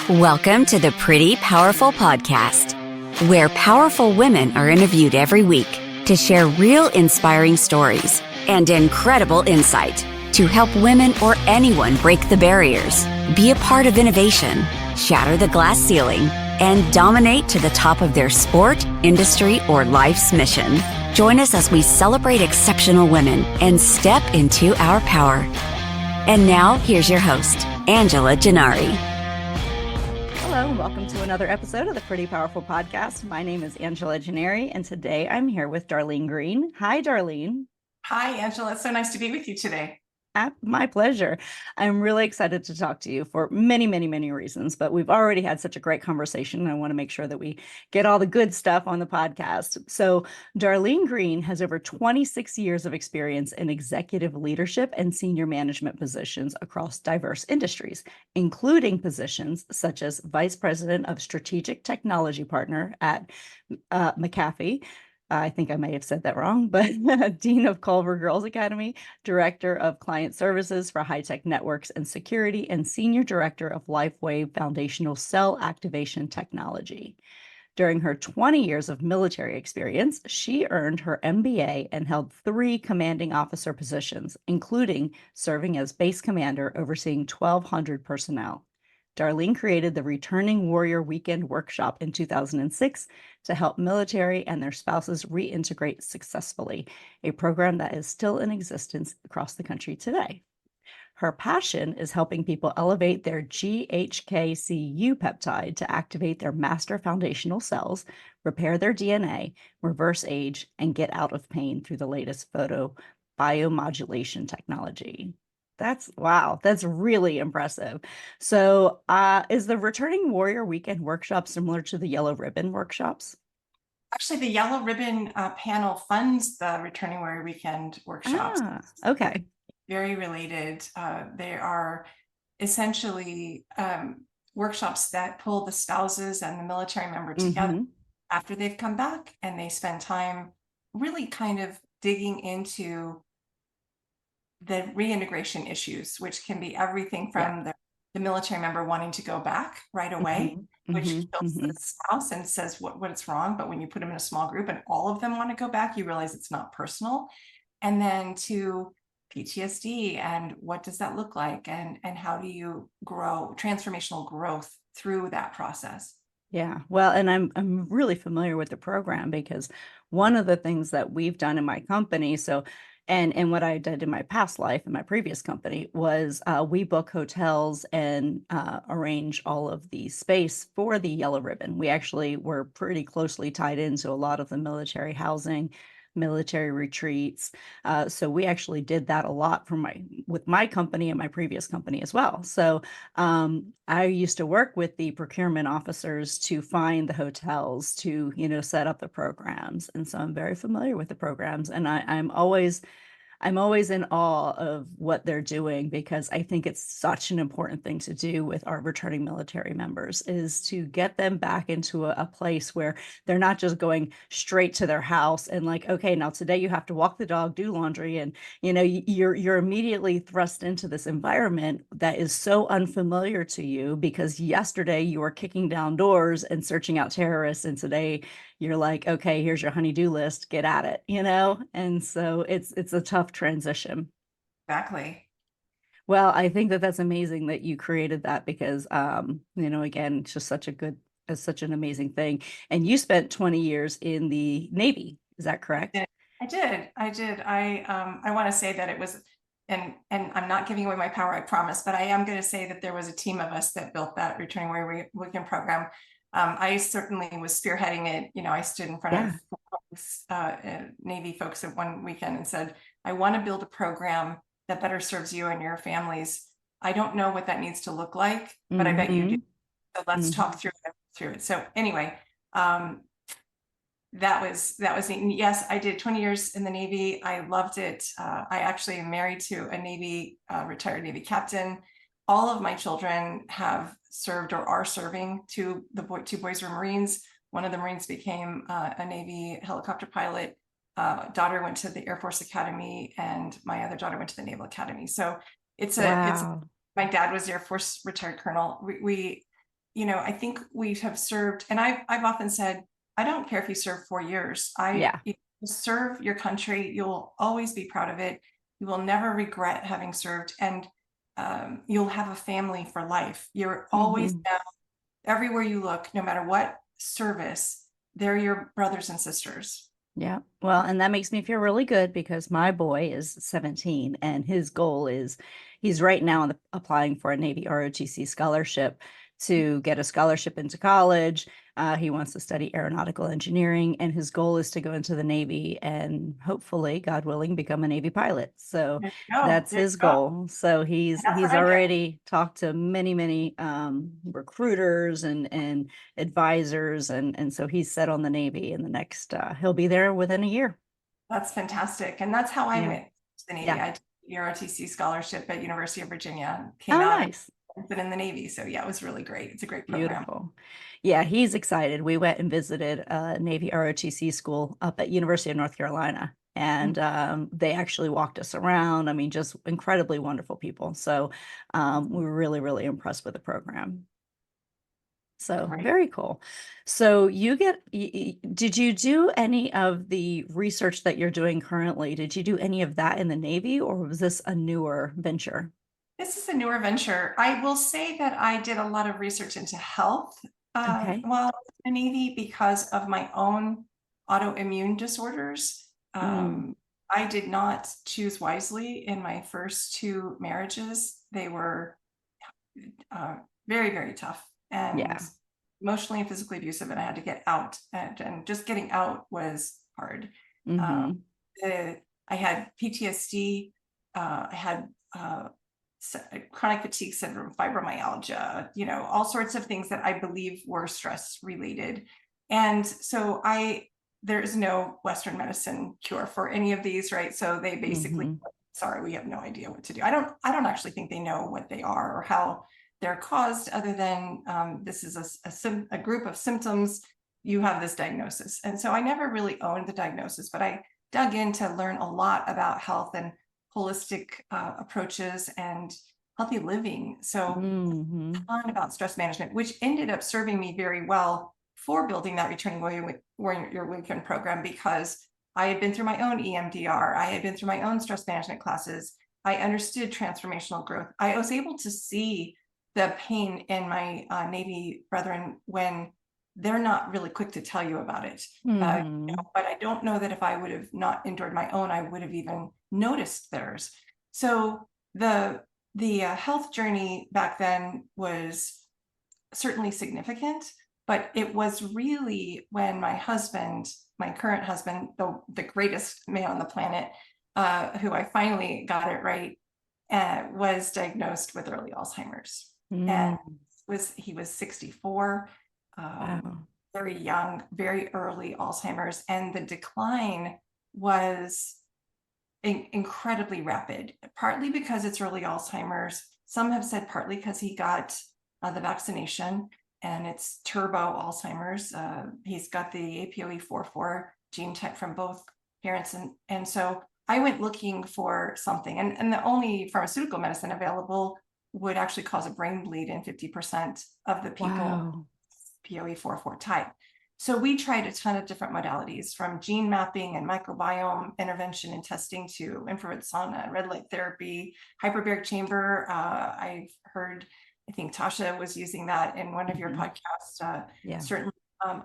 Welcome to the Pretty Powerful Podcast, where powerful women are interviewed every week to share real inspiring stories and incredible insight to help women or anyone break the barriers, be a part of innovation, shatter the glass ceiling, and dominate to the top of their sport, industry, or life's mission. Join us as we celebrate exceptional women and step into our power. And now, here's your host, Angela Gennari. Hello, and welcome to another episode of the Pretty Powerful Podcast. My name is Angela Gennari, and today I'm here with Darlene Greene. Hi, Darlene. Hi, Angela. It's so nice to be with you today. My pleasure. I'm really excited to talk to you for many, many, many reasons, but we've already had such a great conversation. I want to make sure that we get all the good stuff on the podcast. So Darlene Greene has over 26 years of experience in executive leadership and senior management positions across diverse industries, including positions such as Vice President of Strategic Technology Partner at McAfee. I think I may have said that wrong, but Dean of Culver Girls Academy, Director of Client Services for HyeTech Networks and Security, and Senior Director of LifeWave Foundational Cell Activation Technology. During her 20 years of military experience, she earned her MBA and held 3 commanding officer positions, including serving as base commander overseeing 1,200 personnel. Darlene created the Returning Warrior Weekend Workshop in 2006 to help military and their spouses reintegrate successfully, a program that is still in existence across the country today. Her passion is helping people elevate their GHKCU peptide to activate their master foundational cells, repair their DNA, reverse age, and get out of pain through the latest biomodulation technology. That's really impressive. So is the Returning Warrior Weekend Workshop similar to the Yellow Ribbon workshops? Actually, the Yellow Ribbon panel funds the Returning Warrior Weekend workshops. Okay. Very related. They are essentially workshops that pull the spouses and the military member together after they've come back, and they spend time really kind of digging into the reintegration issues, which can be everything from the military member wanting to go back right away, which kills the spouse and says what's wrong. But when you put them in a small group and all of them want to go back, you realize it's not personal. And then to PTSD and what does that look like? And how do you grow transformational growth through that process? Yeah, well, and I'm really familiar with the program because one of the things that we've done in my company, and what I did in my past life in my previous company was we book hotels and arrange all of the space for the Yellow Ribbon. We actually were pretty closely tied into a lot of the military housing, military retreats. So we actually did that a lot with my company and my previous company as well. So I used to work with the procurement officers to find the hotels to, set up the programs. And so I'm very familiar with the programs, and I'm always in awe of what they're doing because I think it's such an important thing to do with our returning military members is to get them back into a place where they're not just going straight to their house and like, okay, now today you have to walk the dog, do laundry, and you're immediately thrust into this environment that is so unfamiliar to you because yesterday you were kicking down doors and searching out terrorists, and today you're like, okay, here's your honey-do list, get at it, And so it's a tough transition. Exactly. Well, I think that's amazing that you created that because, again, it's just such an amazing thing. And you spent 20 years in the Navy. Is that correct? I did. I want to say that it was, and I'm not giving away my power, I promise, but I am going to say that there was a team of us that built that Returning Warrior Weekend program. I certainly was spearheading it. I stood in front of Navy folks at one weekend and said, I want to build a program that better serves you and your families. I don't know what that needs to look like, but I bet you do. So let's talk through it. So anyway, that was yes, I did 20 years in the Navy. I loved it. I actually am married to a retired Navy captain. All of my children have served or are serving. Two boys were Marines. One of the Marines became a Navy helicopter pilot. Daughter went to the Air Force Academy, and my other daughter went to the Naval Academy. So it's my dad was Air Force retired colonel. We I think we have served, and I've often said, I don't care if you serve 4 years. Yeah. If you serve your country, you'll always be proud of it. You will never regret having served, and you'll have a family for life. You're always Mhm. now, everywhere you look, no matter what service, they're your brothers and sisters. Yeah. Well, and that makes me feel really good because my boy is 17 and his goal is he's right now applying for a Navy ROTC scholarship to get a scholarship into college. He wants to study aeronautical engineering, and his goal is to go into the Navy and hopefully, God willing, become a Navy pilot. So There you go. that's There you his go. goal. So he's That's what he's I do. already talked to many recruiters and advisors, and so he's set on the Navy in the next he'll be there within a year. That's fantastic. And that's how I Yeah. went to the Navy. Yeah. I did the ROTC scholarship at University of Virginia, came Oh, out and nice. been in the Navy. So yeah, it was really great. It's a great program. Beautiful. Yeah, he's excited. We went and visited Navy ROTC school up at University of North Carolina, and they actually walked us around. I mean, just incredibly wonderful people. So we were really impressed with the program. So Great. very cool. So did you do any of the research that you're doing currently? Did you do any of that in the Navy, or was this a newer venture? This is a newer venture. I will say that I did a lot of research into health Okay. while I was in the Navy because of my own autoimmune disorders. Mm, I did not choose wisely in my first 2 marriages. They were very tough and yeah. emotionally and physically abusive, and I had to get out, and just getting out was hard. Uh, Mm-hmm. I had PTSD. I had chronic fatigue syndrome, fibromyalgia, all sorts of things that I believe were stress related. And so there is no Western medicine cure for any of these, right? So they basically, Mm-hmm. sorry, we have no idea what to do. I don't actually think they know what they are or how they're caused, other than this is a group of symptoms. You have this diagnosis. And so I never really owned the diagnosis, but I dug in to learn a lot about health and holistic approaches and healthy living. So Mm-hmm. a ton about stress management, which ended up serving me very well for building that Returning Warrior Weekend program, because I had been through my own EMDR. I had been through my own stress management classes. I understood transformational growth. I was able to see the pain in my Navy brethren when they're not really quick to tell you about it. Mm-hmm. But I don't know that if I would have not endured my own, I would have even noticed theirs. So the health journey back then was certainly significant, but it was really when my husband, my current husband, the greatest man on the planet, who I finally got it right, was diagnosed with early Alzheimer's. And Mm. he was 64, Wow. very young, very early Alzheimer's, and the decline was incredibly rapid, partly because it's early Alzheimer's. Some have said partly because he got the vaccination and it's turbo Alzheimer's. He's got the APOE44 gene tech from both parents. And so I went looking for something, and the only pharmaceutical medicine available would actually cause a brain bleed in 50% of the people Wow. POE44 type. So we tried a ton of different modalities, from gene mapping and microbiome intervention and testing to infrared sauna, red light therapy, hyperbaric chamber. I've heard, I think Tasha was using that in one of your podcasts. Yeah. Certainly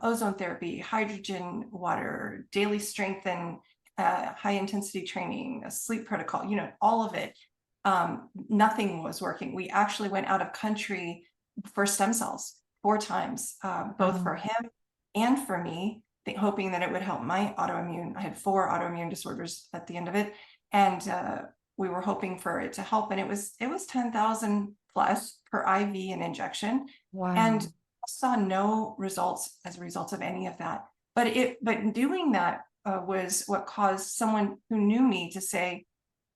ozone therapy, hydrogen water, daily strength and high intensity training, a sleep protocol, all of it. Nothing was working. We actually went out of country for stem cells 4 times, both for him and for me, hoping that it would help my autoimmune. I had 4 autoimmune disorders at the end of it, and we were hoping for it to help. And it was 10,000 plus per IV and injection, Wow. and saw no results as a result of any of that. But doing that was what caused someone who knew me to say,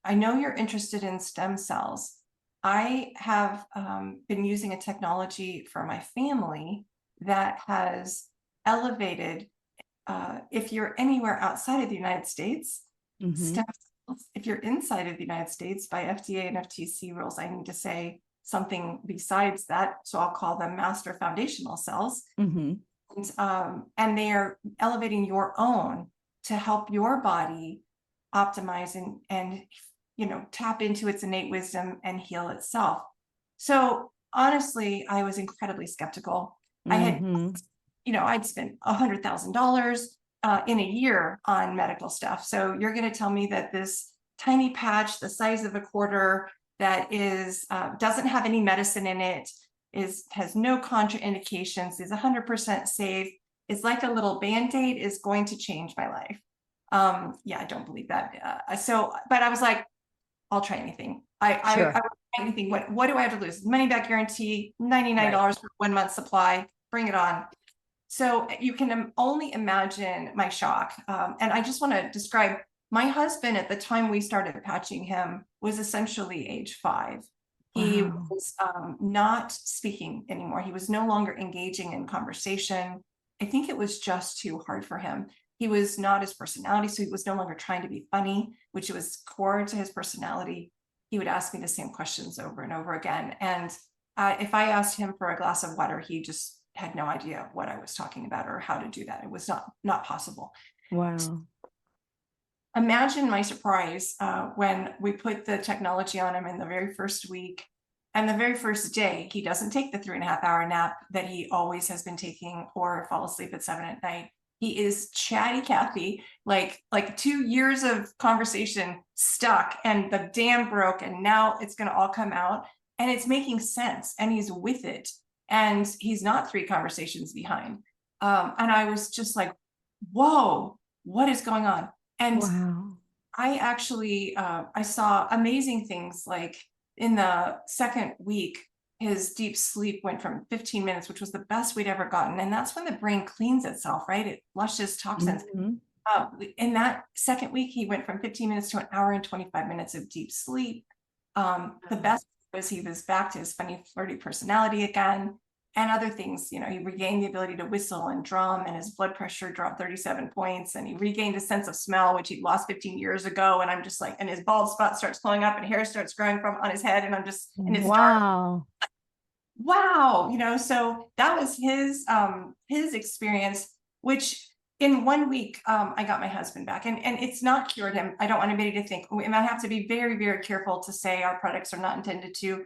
"I know you're interested in stem cells. I have been using a technology for my family that has elevated, if you're anywhere outside of the United States, Mm-hmm. stem cells. If you're inside of the United States, by FDA and FTC rules, I need to say something besides that. So I'll call them master foundational cells. Mm-hmm. And they are elevating your own to help your body optimize and tap into its innate wisdom and heal itself. So honestly, I was incredibly skeptical. Mm-hmm. I'd spent $100,000 in a year on medical stuff. So you're going to tell me that this tiny patch the size of a quarter that is doesn't have any medicine in it, has no contraindications, is 100% safe, is like a little Band-Aid, is going to change my life. I don't believe that. But I was like, I'll try anything. I would try anything. What do I have to lose? Money back guarantee, $99 for 1 month supply. Bring it on. So you can only imagine my shock. And I just want to describe my husband at the time we started patching him was essentially age 5. He was not speaking anymore. He was no longer engaging in conversation. I think it was just too hard for him. He was not his personality, so he was no longer trying to be funny, which was core to his personality. He would ask me the same questions over and over again. And if I asked him for a glass of water, he just had no idea what I was talking about or how to do that. It was not possible. Wow. So imagine my surprise when we put the technology on him in the very first week. And the very first day, he doesn't take the 3.5-hour nap that he always has been taking or fall asleep at 7 at night. He is chatty Cathy, like 2 years of conversation stuck and the dam broke and now it's going to all come out and it's making sense and he's with it and he's not 3 conversations behind. And I was just like, whoa, what is going on? And I actually, I saw amazing things like in the second week, his deep sleep went from 15 minutes, which was the best we'd ever gotten. And that's when the brain cleans itself, right? It flushes toxins. In that second week, he went from 15 minutes to 1 hour and 25 minutes of deep sleep. The best was he was back to his funny, flirty personality again and other things. He regained the ability to whistle and drum and his blood pressure dropped 37 points and he regained a sense of smell, which he lost 15 years ago. And I'm just like, and his bald spot starts flowing up and hair starts growing on his head. And I'm just, and it's dark. Wow. So that was his experience, which in 1 week, I got my husband back and it's not cured him. I don't want anybody to think, and I have to be very, very careful to say our products are not intended to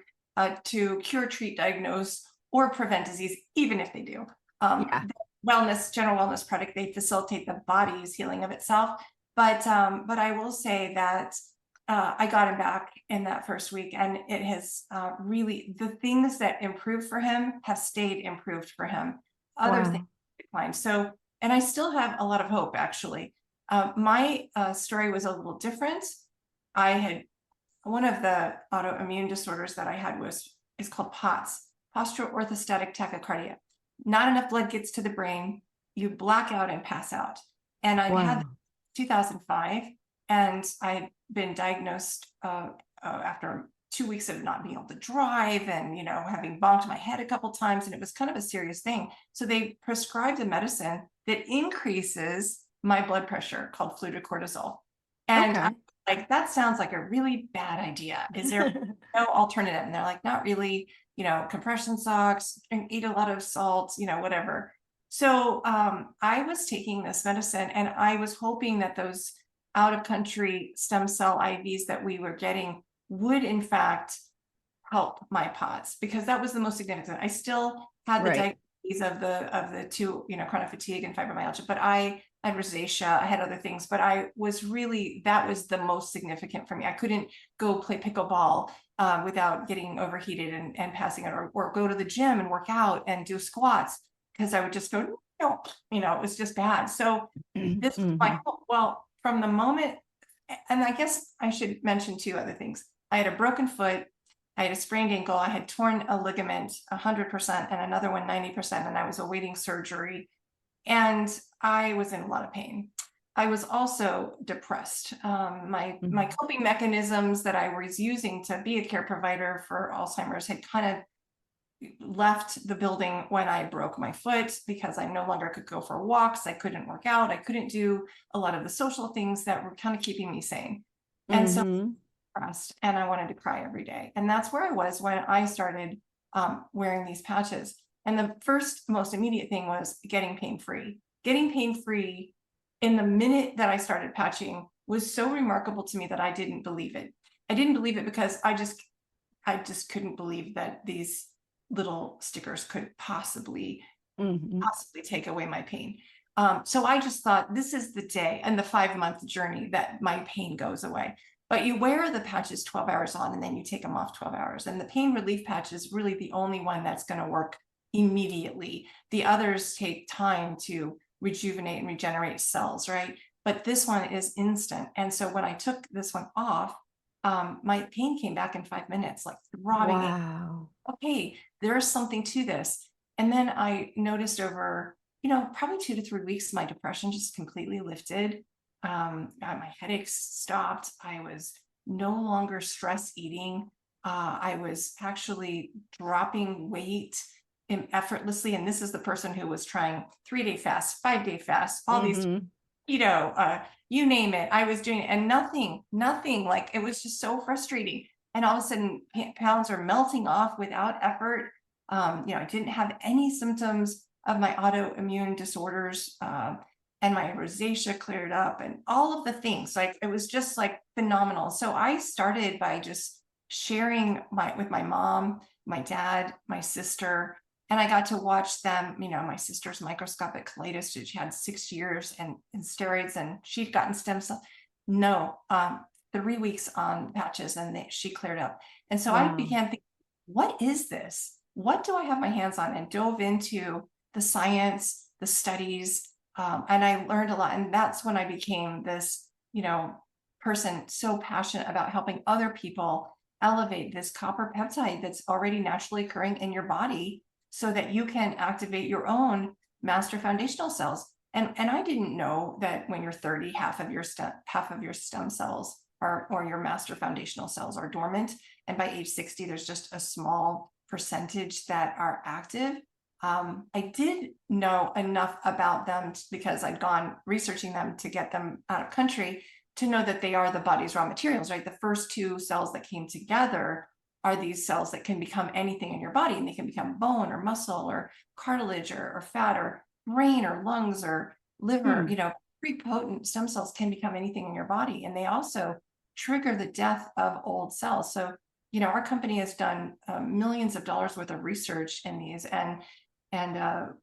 cure, treat, diagnose, or prevent disease, even if they do. General wellness product, they facilitate the body's healing of itself. But I will say that I got him back in that first week and it has really, the things that improved for him have stayed improved for him. Other things declined. So, and I still have a lot of hope actually. My story was a little different. I had, one of the autoimmune disorders that I had is called POTS. Postural orthostatic tachycardia. Not enough blood gets to the brain, you black out and pass out. And I had 2005, and I had been diagnosed after 2 weeks of not being able to drive and having bonked my head a couple times, and it was kind of a serious thing. So they prescribed a medicine that increases my blood pressure called fluorocortisol. And I'm like, that sounds like a really bad idea. Is there no alternative? And they're like, not really. Compression socks, eat a lot of salt, whatever. So I was taking this medicine and I was hoping that those out of country stem cell IVs that we were getting would in fact help my POTS, because that was the most significant. I still had the diagnoses of the 2, chronic fatigue and fibromyalgia, but I had rosacea, I had other things, but that was the most significant for me. I couldn't go play pickleball without getting overheated and passing it, or go to the gym and work out and do squats, because I would just go, no, it was just bad. So this was my hope. Well, from the moment, and I guess I should mention 2 other things. I had a broken foot, I had a sprained ankle, I had torn a ligament 100% and another one 90%, and I was awaiting surgery. And I was in a lot of pain. I was also depressed. My coping mechanisms that I was using to be a care provider for Alzheimer's had kind of left the building when I broke my foot, because I no longer could go for walks. I couldn't work out. I couldn't do a lot of the social things that were kind of keeping me sane. And so depressed and I wanted to cry every day. And that's where I was when I started wearing these patches. And the first most immediate thing was getting pain-free. Getting pain-free in the minute that I started patching was so remarkable to me that I didn't believe it. I didn't believe it because I just couldn't believe that these little stickers could possibly take away my pain. So I just thought, this is the day and the 5-month journey that my pain goes away. But you wear the patches 12 hours on and then you take them off 12 hours. And the pain relief patch is really the only one that's going to work immediately. The others take time to rejuvenate and regenerate cells, right? But this one is instant. And so when I took this one off, my pain came back in 5 minutes, like throbbing. Wow. Okay, there's something to this. And then I noticed over, probably 2 to 3 weeks, my depression just completely lifted. My headaches stopped. I was no longer stress eating. I was actually dropping weight effortlessly. And this is the person who was trying 3-day fast, 5-day fast, all these, you name it, I was doing it, and nothing, like, it was just so frustrating. And all of a sudden pounds are melting off without effort. I didn't have any symptoms of my autoimmune disorders, and my rosacea cleared up and all of the things. Like, it was just like phenomenal. So I started by just sharing with my mom, my dad, my sister, and I got to watch them. My sister's microscopic colitis, she had 6 years and steroids, and she'd gotten stem cell. 3 weeks on patches, and she cleared up. And so I began thinking, what is this? What do I have my hands on? And dove into the science, the studies, and I learned a lot. And that's when I became this, person so passionate about helping other people elevate this copper peptide that's already naturally occurring in your body, so that you can activate your own master foundational cells. And I didn't know that when you're 30, half of your stem cells or your master foundational cells are dormant. And by age 60, there's just a small percentage that are active. I did know enough about them because I'd gone researching them to get them out of country to know that they are the body's raw materials, right? The first 2 cells that came together are these cells that can become anything in your body, and they can become bone or muscle or cartilage or fat or brain or lungs or liver. Prepotent stem cells can become anything in your body, and they also trigger the death of old cells. So, our company has done millions of dollars worth of research in these, and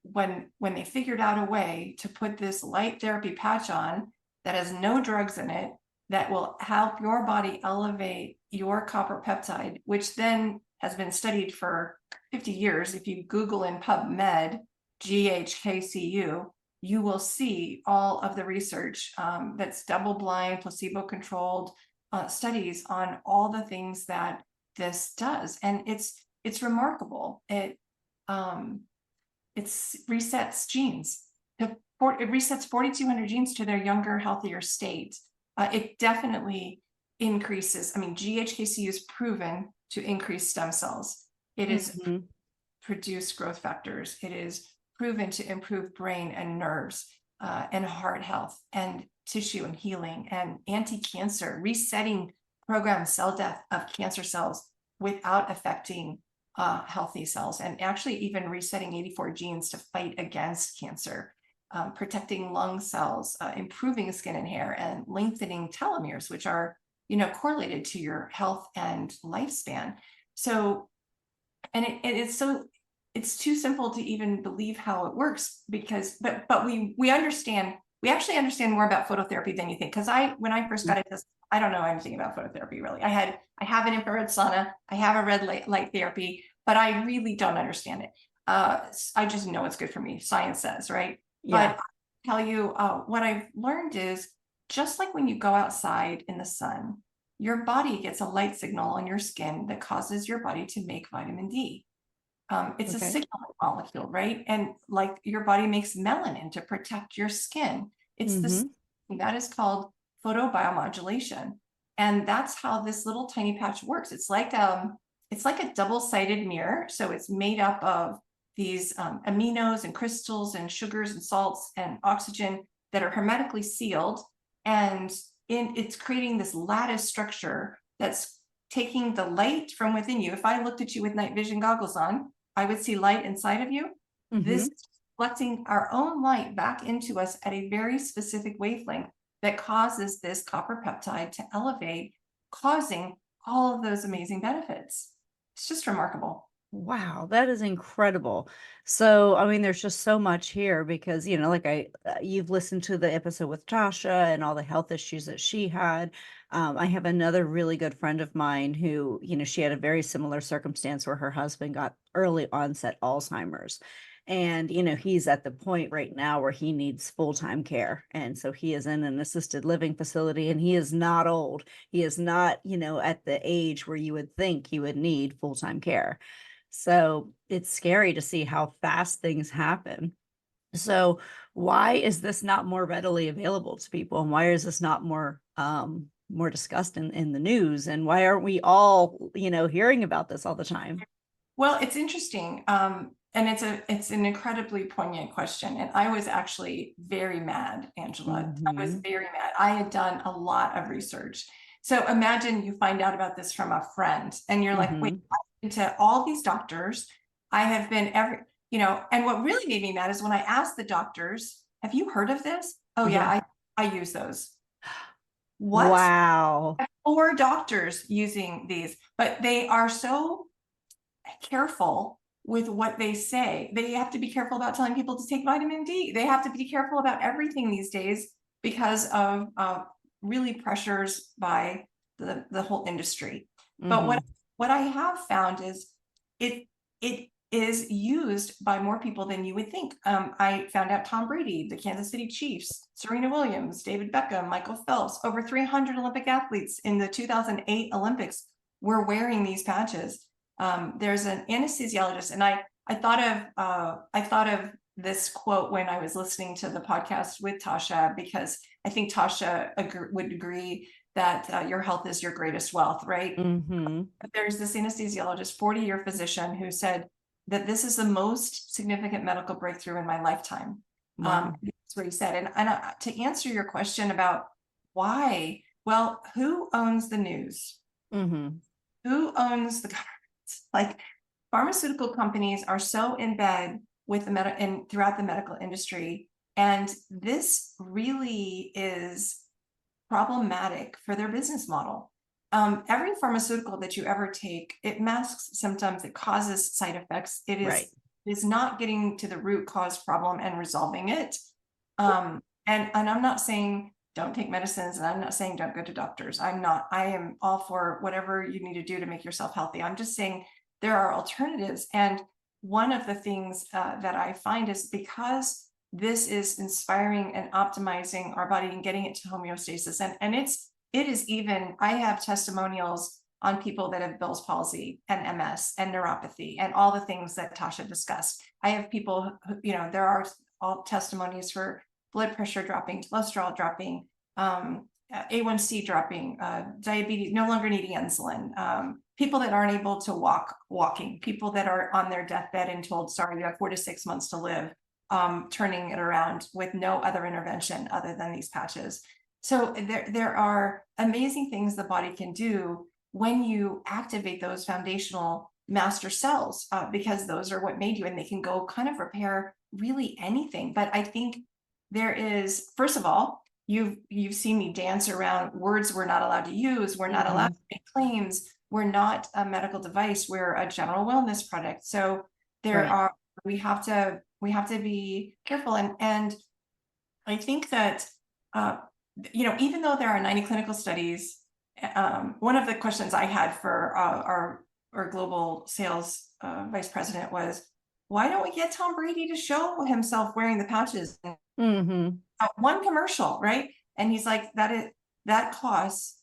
when they figured out a way to put this light therapy patch on that has no drugs in it, that will help your body elevate your copper peptide, which then has been studied for 50 years. If you Google in PubMed, GHKCU, you will see all of the research that's double-blind, placebo-controlled studies on all the things that this does. And it's remarkable. It resets genes. It resets 4,200 genes to their younger, healthier state. It definitely increases. GHKCU is proven to increase stem cells. It is produce growth factors. It is proven to improve brain and nerves and heart health and tissue and healing and anti-cancer, resetting programmed cell death of cancer cells without affecting healthy cells, and actually even resetting 84 genes to fight against cancer. Protecting lung cells, improving skin and hair, and lengthening telomeres, which are, correlated to your health and lifespan. So, and it's too simple to even believe how it works, because, but we understand, we actually understand more about phototherapy than you think. Because when I first got into this, I don't know anything about phototherapy, really. I have an infrared sauna, I have a red light therapy, but I really don't understand it. I just know it's good for me. Science says, right? Yeah. But I'll tell you, what I've learned is, just like when you go outside in the sun, your body gets a light signal on your skin that causes your body to make vitamin D. It's a signaling molecule, right? And like your body makes melanin to protect your skin. It's this that is called photobiomodulation. And that's how this little tiny patch works. It's like a double-sided mirror. So it's made up of these aminos and crystals and sugars and salts and oxygen that are hermetically sealed. And it's creating this lattice structure that's taking the light from within you. If I looked at you with night vision goggles on, I would see light inside of you. This is reflecting our own light back into us at a very specific wavelength that causes this copper peptide to elevate, causing all of those amazing benefits. It's just remarkable. Wow, that is incredible. So, I mean, there's just so much here because, like you've listened to the episode with Tasha and all the health issues that she had. I have another really good friend of mine who, she had a very similar circumstance where her husband got early onset Alzheimer's. And, he's at the point right now where he needs full-time care. And so he is in an assisted living facility, and he is not old. He is not, at the age where you would think he would need full-time care. So it's scary to see how fast things happen. So why is this not more readily available to people? And why is this not more discussed in the news? And why aren't we all, hearing about this all the time? Well, it's interesting. And it's an incredibly poignant question. And I was actually very mad, Angela. I was very mad. I had done a lot of research. So imagine you find out about this from a friend and you're like, wait, I've been to all these doctors. I have been and what really made me mad is when I asked the doctors, have you heard of this? Oh yeah, I use those. What? Wow. 4 doctors using these, but they are so careful with what they say. They have to be careful about telling people to take vitamin D. They have to be careful about everything these days because of really pressures by the whole industry. But what I have found is it is used by more people than you would think. I found out Tom Brady, the Kansas City Chiefs, Serena Williams, David Beckham, Michael Phelps, over 300 Olympic athletes in the 2008 Olympics were wearing these patches. There's an anesthesiologist, and I thought of this quote when I was listening to the podcast with Tasha, because I think Tasha would agree that your health is your greatest wealth, right? There's this anesthesiologist, 40-year physician, who said that this is the most significant medical breakthrough in my lifetime. That's what he said. And to answer your question about why, well, who owns the news? Who owns the government? Like, pharmaceutical companies are so in bed with the throughout the medical industry, and this really is problematic for their business model. Every pharmaceutical that you ever take, it masks symptoms, it causes side effects. It is not getting to the root cause problem and resolving it. And I'm not saying don't take medicines, and I'm not saying don't go to doctors. I am all for whatever you need to do to make yourself healthy. I'm just saying there are alternatives. And one of the things that I find is because this is inspiring and optimizing our body and getting it to homeostasis. And it is even, I have testimonials on people that have Bell's palsy and MS and neuropathy and all the things that Tasha discussed. I have people, there are all testimonies for blood pressure dropping, cholesterol dropping, A1C dropping, diabetes, no longer needing insulin, people that aren't able to walking, people that are on their deathbed and told, sorry, you have 4 to 6 months to live, turning it around with no other intervention other than these patches. So there are amazing things the body can do when you activate those foundational master cells, because those are what made you, and they can go kind of repair really anything. But I think there is, first of all, you've seen me dance around words we're not allowed to use. We're not allowed to make claims. We're not a medical device. We're a general wellness product. So we have to be careful. And I think that, even though there are 90 clinical studies, one of the questions I had for our global sales vice president was, why don't we get Tom Brady to show himself wearing the patches? One commercial, right? And he's like, that costs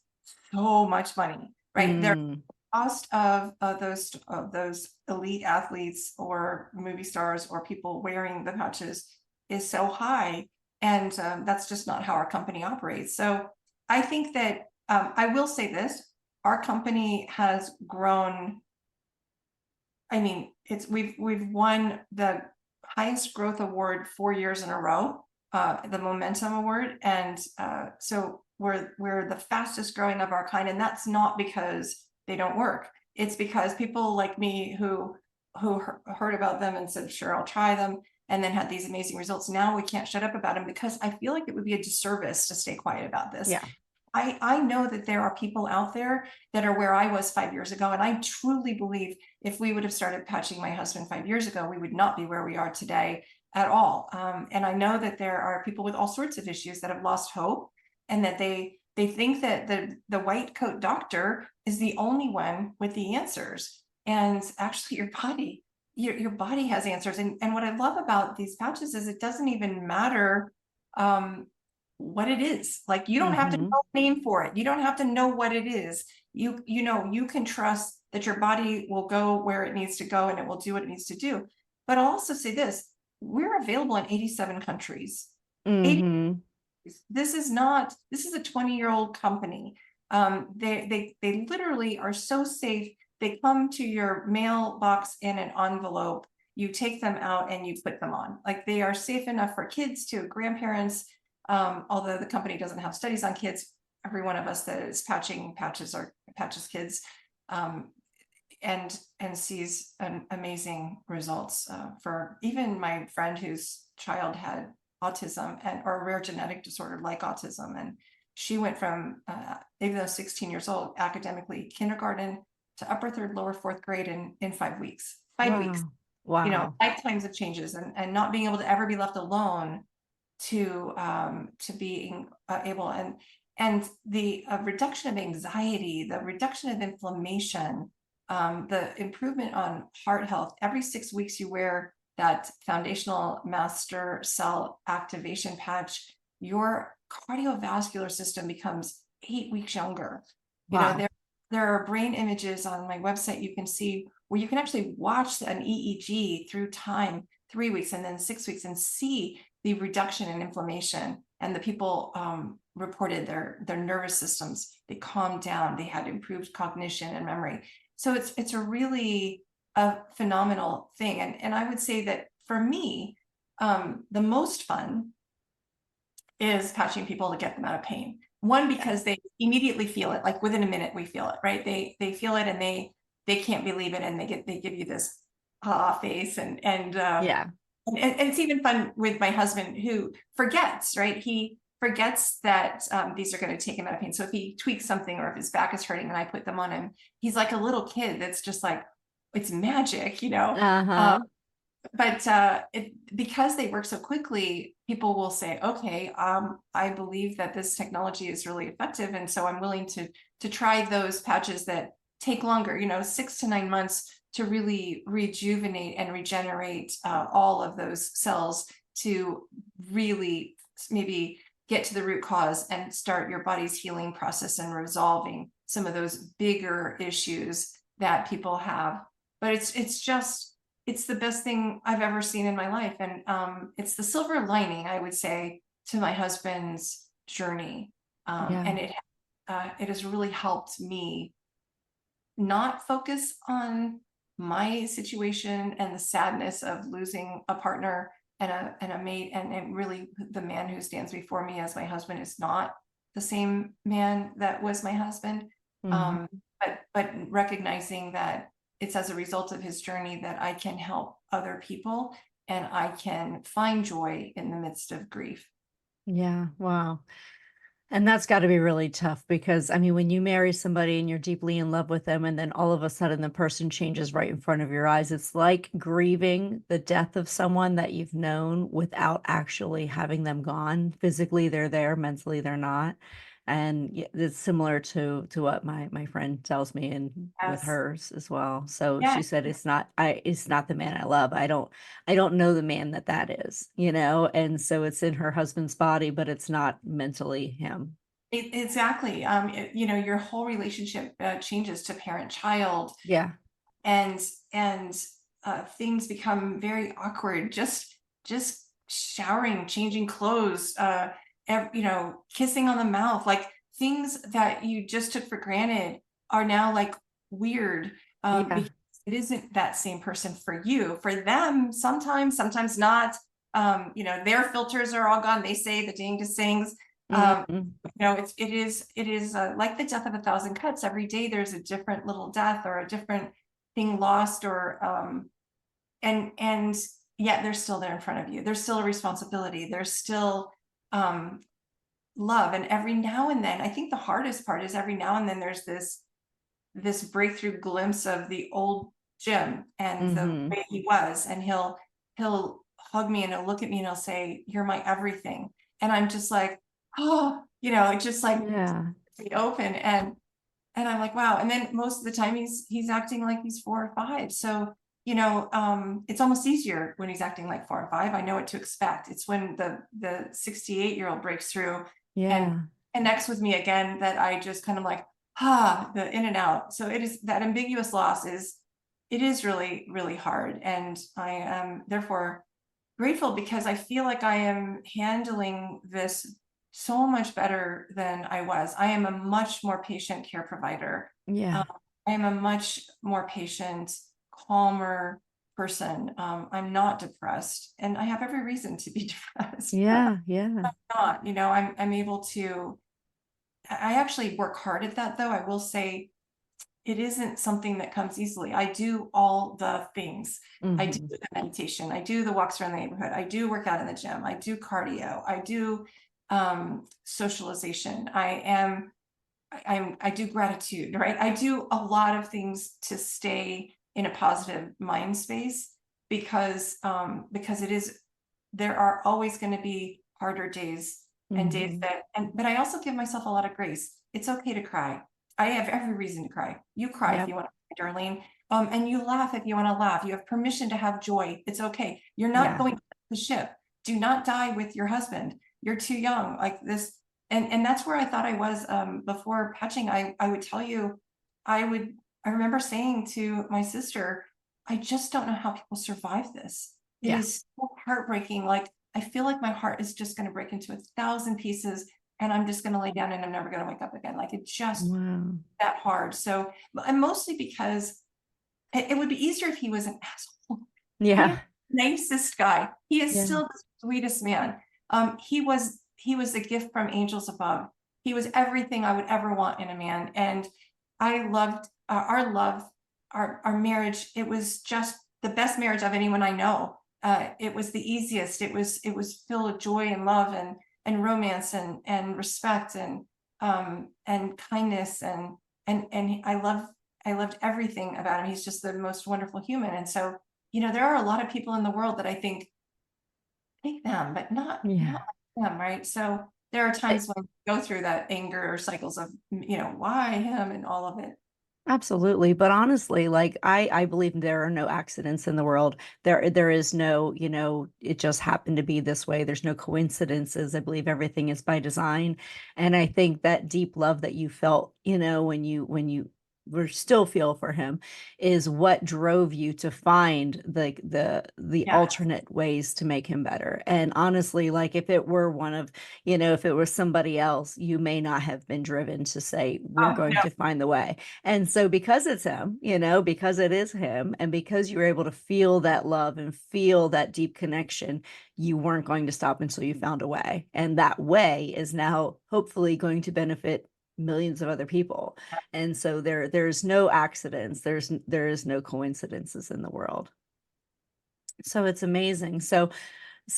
so much money, right? The cost of those elite athletes or movie stars or people wearing the patches is so high, and that's just not how our company operates. So I think that I will say this: our company has grown. I mean, we've won the highest growth award 4 years in a row, the Momentum Award, and so we're the fastest growing of our kind. And that's not because they don't work. It's because people like me who heard about them and said, sure, I'll try them, and then had these amazing results. Now we can't shut up about them because I feel like it would be a disservice to stay quiet about this. Yeah. I know that there are people out there that are where I was 5 years ago. And I truly believe if we would have started patching my husband 5 years ago, we would not be where we are today at all. And I know that there are people with all sorts of issues that have lost hope, and that they think that the white coat doctor is the only one with the answers. And actually your body has answers. And what I love about these patches is it doesn't even matter what it is. Like, you don't have to know a name for it. You don't have to know what it is. You can trust that your body will go where it needs to go and it will do what it needs to do. But I'll also say this, we're available in 87 countries. 80, this is a 20-year-old company. They literally are so safe. They come to your mailbox in an envelope. You take them out and you put them on. Like, they are safe enough for kids to grandparents. Although the company doesn't have studies on kids, every one of us that is patches kids, and sees amazing results. For even my friend whose child had autism or a rare genetic disorder like autism, and she went from even though 16 years old, academically kindergarten to upper third, lower fourth grade in 5 weeks. 5 weeks. Wow. Lifetimes of changes, and not being able to ever be left alone to being able, and the reduction of anxiety, the reduction of inflammation, the improvement on heart health. Every 6 weeks you wear that foundational master cell activation patch, your cardiovascular system becomes 8 weeks younger. Wow. There are brain images on my website you can see where you can actually watch an EEG through time, 3 weeks and then 6 weeks, and see the reduction in inflammation. And the people reported their nervous systems, they calmed down, they had improved cognition and memory. So it's a really phenomenal thing. And I would say that for me, the most fun is patching people to get them out of pain. One, because they immediately feel it, like within a minute we feel it, right? They feel it and they can't believe it, and they give you this face, and it's even fun with my husband, who forgets, right? He forgets that these are going to take him out of pain. So if he tweaks something, or if his back is hurting and I put them on him, he's like a little kid that's just like, it's magic, But because they work so quickly, people will say, okay, I believe that this technology is really effective, and so I'm willing to try those patches that take longer, 6 to 9 months, to really rejuvenate and regenerate all of those cells, to really maybe get to the root cause and start your body's healing process and resolving some of those bigger issues that people have. But it's the best thing I've ever seen in my life. And it's the silver lining, I would say, to my husband's journey. And it has really helped me not focus on my situation and the sadness of losing a partner and a mate, and really the man who stands before me as my husband is not the same man that was my husband. But recognizing that it's as a result of his journey that I can help other people, and I can find joy in the midst of grief. Yeah. Wow. And that's got to be really tough, because I mean, when you marry somebody and you're deeply in love with them, and then all of a sudden the person changes right in front of your eyes, it's like grieving the death of someone that you've known without actually having them gone. Physically, they're there, mentally, they're not. And it's similar to what my friend tells me, and with Yes. hers as well. So Yeah. she said, it's not the man I love. I don't know the man that is, and so it's in her husband's body, but it's not mentally him. Exactly. Your whole relationship changes to parent-child. Yeah. And things become very awkward. Just showering, changing clothes, kissing on the mouth, like things that you just took for granted are now like weird, because it isn't that same person for you. For them, sometimes not. Their filters are all gone. They say the dangest things. It is like the death of a thousand cuts. Every day there's a different little death or a different thing lost, or and yet they're still there in front of you. There's still a responsibility. There's still love. And every now and then, I think the hardest part is every now and then there's this breakthrough glimpse of the old Jim and the way he was, and he'll hug me and he'll look at me and he'll say, "You're my everything." And I'm just like, oh, just like be open, and I'm like, wow. And then most of the time he's acting like he's 4 or 5. So, it's almost easier when he's acting like 4 or 5. I know what to expect. It's when the 68-year-old breaks through and connects with me again that I just kind of like, the in and out. So it is that ambiguous loss it is really, really hard. And I am therefore grateful because I feel like I am handling this so much better than I was. I am a much more patient care provider. I am a much more patient, calmer person. I'm not depressed, and I have every reason to be depressed. Yeah. I'm not, I'm able to, I actually work hard at that though. I will say it isn't something that comes easily. I do all the things. I do the meditation. I do the walks around the neighborhood. I do work out in the gym. I do cardio. I do socialization. I do gratitude, right? I do a lot of things to stay in a positive mind space because there are always going to be harder days and days but I also give myself a lot of grace. It's okay to cry. I have every reason to cry. You cry if you want to cry, Darlene. And you laugh if you want to laugh. You have permission to have joy. It's okay. You're not going to the ship. Do not die with your husband. You're too young. Like this. And that's where I thought I was before patching. I would tell you, I remember saying to my sister, I just don't know how people survive this. It is so heartbreaking. Like, I feel like my heart is just going to break into 1,000 pieces and I'm just going to lay down and I'm never going to wake up again. Like, it just that hard. So, and mostly because it would be easier if he was an asshole. Yeah. Nicest guy. He is still the sweetest man. He was a gift from angels above. He was everything I would ever want in a man. And I loved our love, our marriage. It was just the best marriage of anyone I know. It was the easiest. It was filled with joy and love and romance and respect and kindness and I loved everything about him. He's just the most wonderful human. And so, there are a lot of people in the world that I think like them, but not like them, right? So there are times when I go through that anger or cycles of, why him and all of it. Absolutely. But honestly, like I believe there are no accidents in the world. There is no, it just happened to be this way. There's no coincidences. I believe everything is by design. And I think that deep love that you felt, when you or still feel for him is what drove you to find the alternate ways to make him better. And honestly, like if it were if it was somebody else, you may not have been driven to say, we're going to find the way. And so because it's him, because it is him, and because you were able to feel that love and feel that deep connection, you weren't going to stop until you found a way. And that way is now hopefully going to benefit millions of other people. And so there's no accidents. There is no coincidences in the world. So it's amazing. So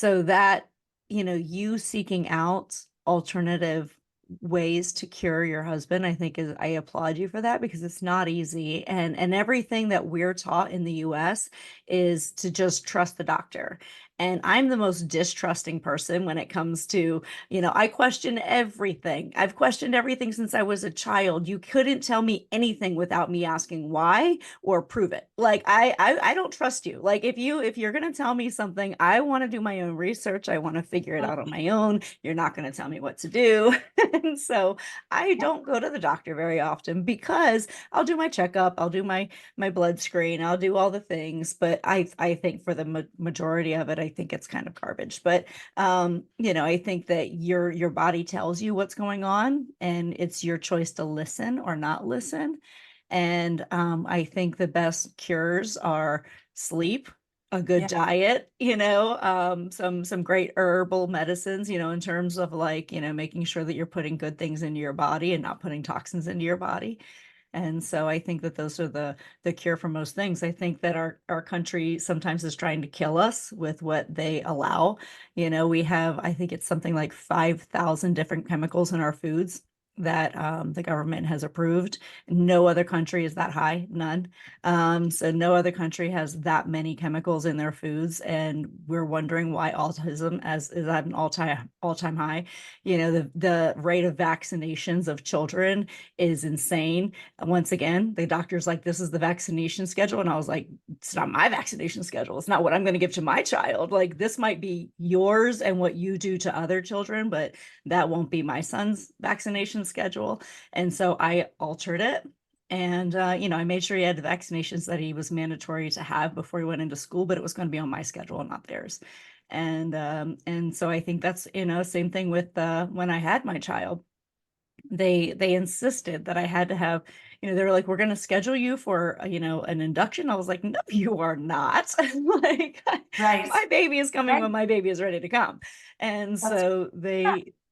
that, you seeking out alternative ways to cure your husband, I think I applaud you for that because it's not easy. And everything that we're taught in the US is to just trust the doctor. And I'm the most distrusting person when it comes to, I question everything. I've questioned everything since I was a child. You couldn't tell me anything without me asking why or prove it. Like I don't trust you. Like if you're going to tell me something, I want to do my own research. I want to figure it out on my own. You're not going to tell me what to do. And so I don't go to the doctor very often because I'll do my checkup. I'll do my blood screen. I'll do all the things. But I think for the majority of it, I think it's kind of garbage. But I think that your body tells you what's going on, and it's your choice to listen or not listen. And I think the best cures are sleep, a good Yeah. diet, some great herbal medicines, in terms of like, making sure that you're putting good things into your body and not putting toxins into your body. And so I think that those are the cure for most things. I think that our country sometimes is trying to kill us with what they allow. We have, I think it's something like 5,000 different chemicals in our foods that the government has approved. No other country is that high, none. So no other country has that many chemicals in their foods, and we're wondering why autism is at an all-time high. The rate of vaccinations of children is insane. Once again, the doctor's like, this is the vaccination schedule. And I was like, it's not my vaccination schedule. It's not what I'm going to give to my child. Like, this might be yours and what you do to other children, but that won't be my son's vaccination schedule. And so I altered it. And, I made sure he had the vaccinations that he was mandatory to have before he went into school, but it was going to be on my schedule and not theirs. And so I think that's, same thing with when I had my child. They insisted that I had to have, they were like, we're going to schedule you for, an induction. I was like, no, you are not. Like, Right. my baby is coming Right. when my baby is ready to come. And so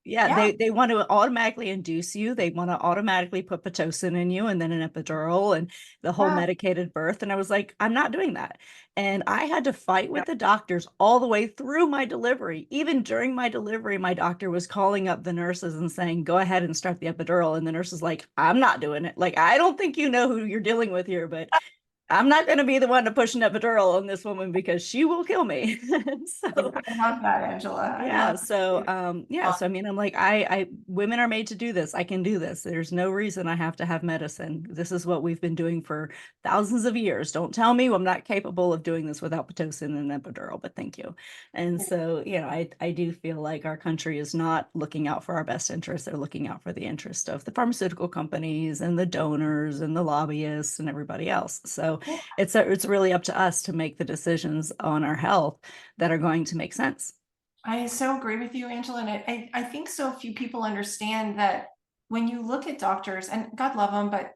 Yeah. they want to automatically induce you. They want to automatically put Pitocin in you and then an epidural and the whole Yeah. medicated birth. And I was like, I'm not doing that. And I had to fight with Yeah. the doctors all the way through my delivery. Even during my delivery, my doctor was calling up the nurses and saying, go ahead and start the epidural. And the nurse is like, I'm not doing it. Like, I don't think you know who you're dealing with here, but I'm not going to be the one to push an epidural on this woman because she will kill me. So I love that, Angela. I yeah. love So, that. so I mean, I'm like, women are made to do this. I can do this. There's no reason I have to have medicine. This is what we've been doing for thousands of years. Don't tell me I'm not capable of doing this without Pitocin and epidural, but thank you. And so, I do feel like our country is not looking out for our best interests. They're looking out for the interest of the pharmaceutical companies and the donors and the lobbyists and everybody else. So it's really up to us to make the decisions on our health that are going to make sense. I so agree with you, Angela. And I think so few people understand that when you look at doctors, and God love them, but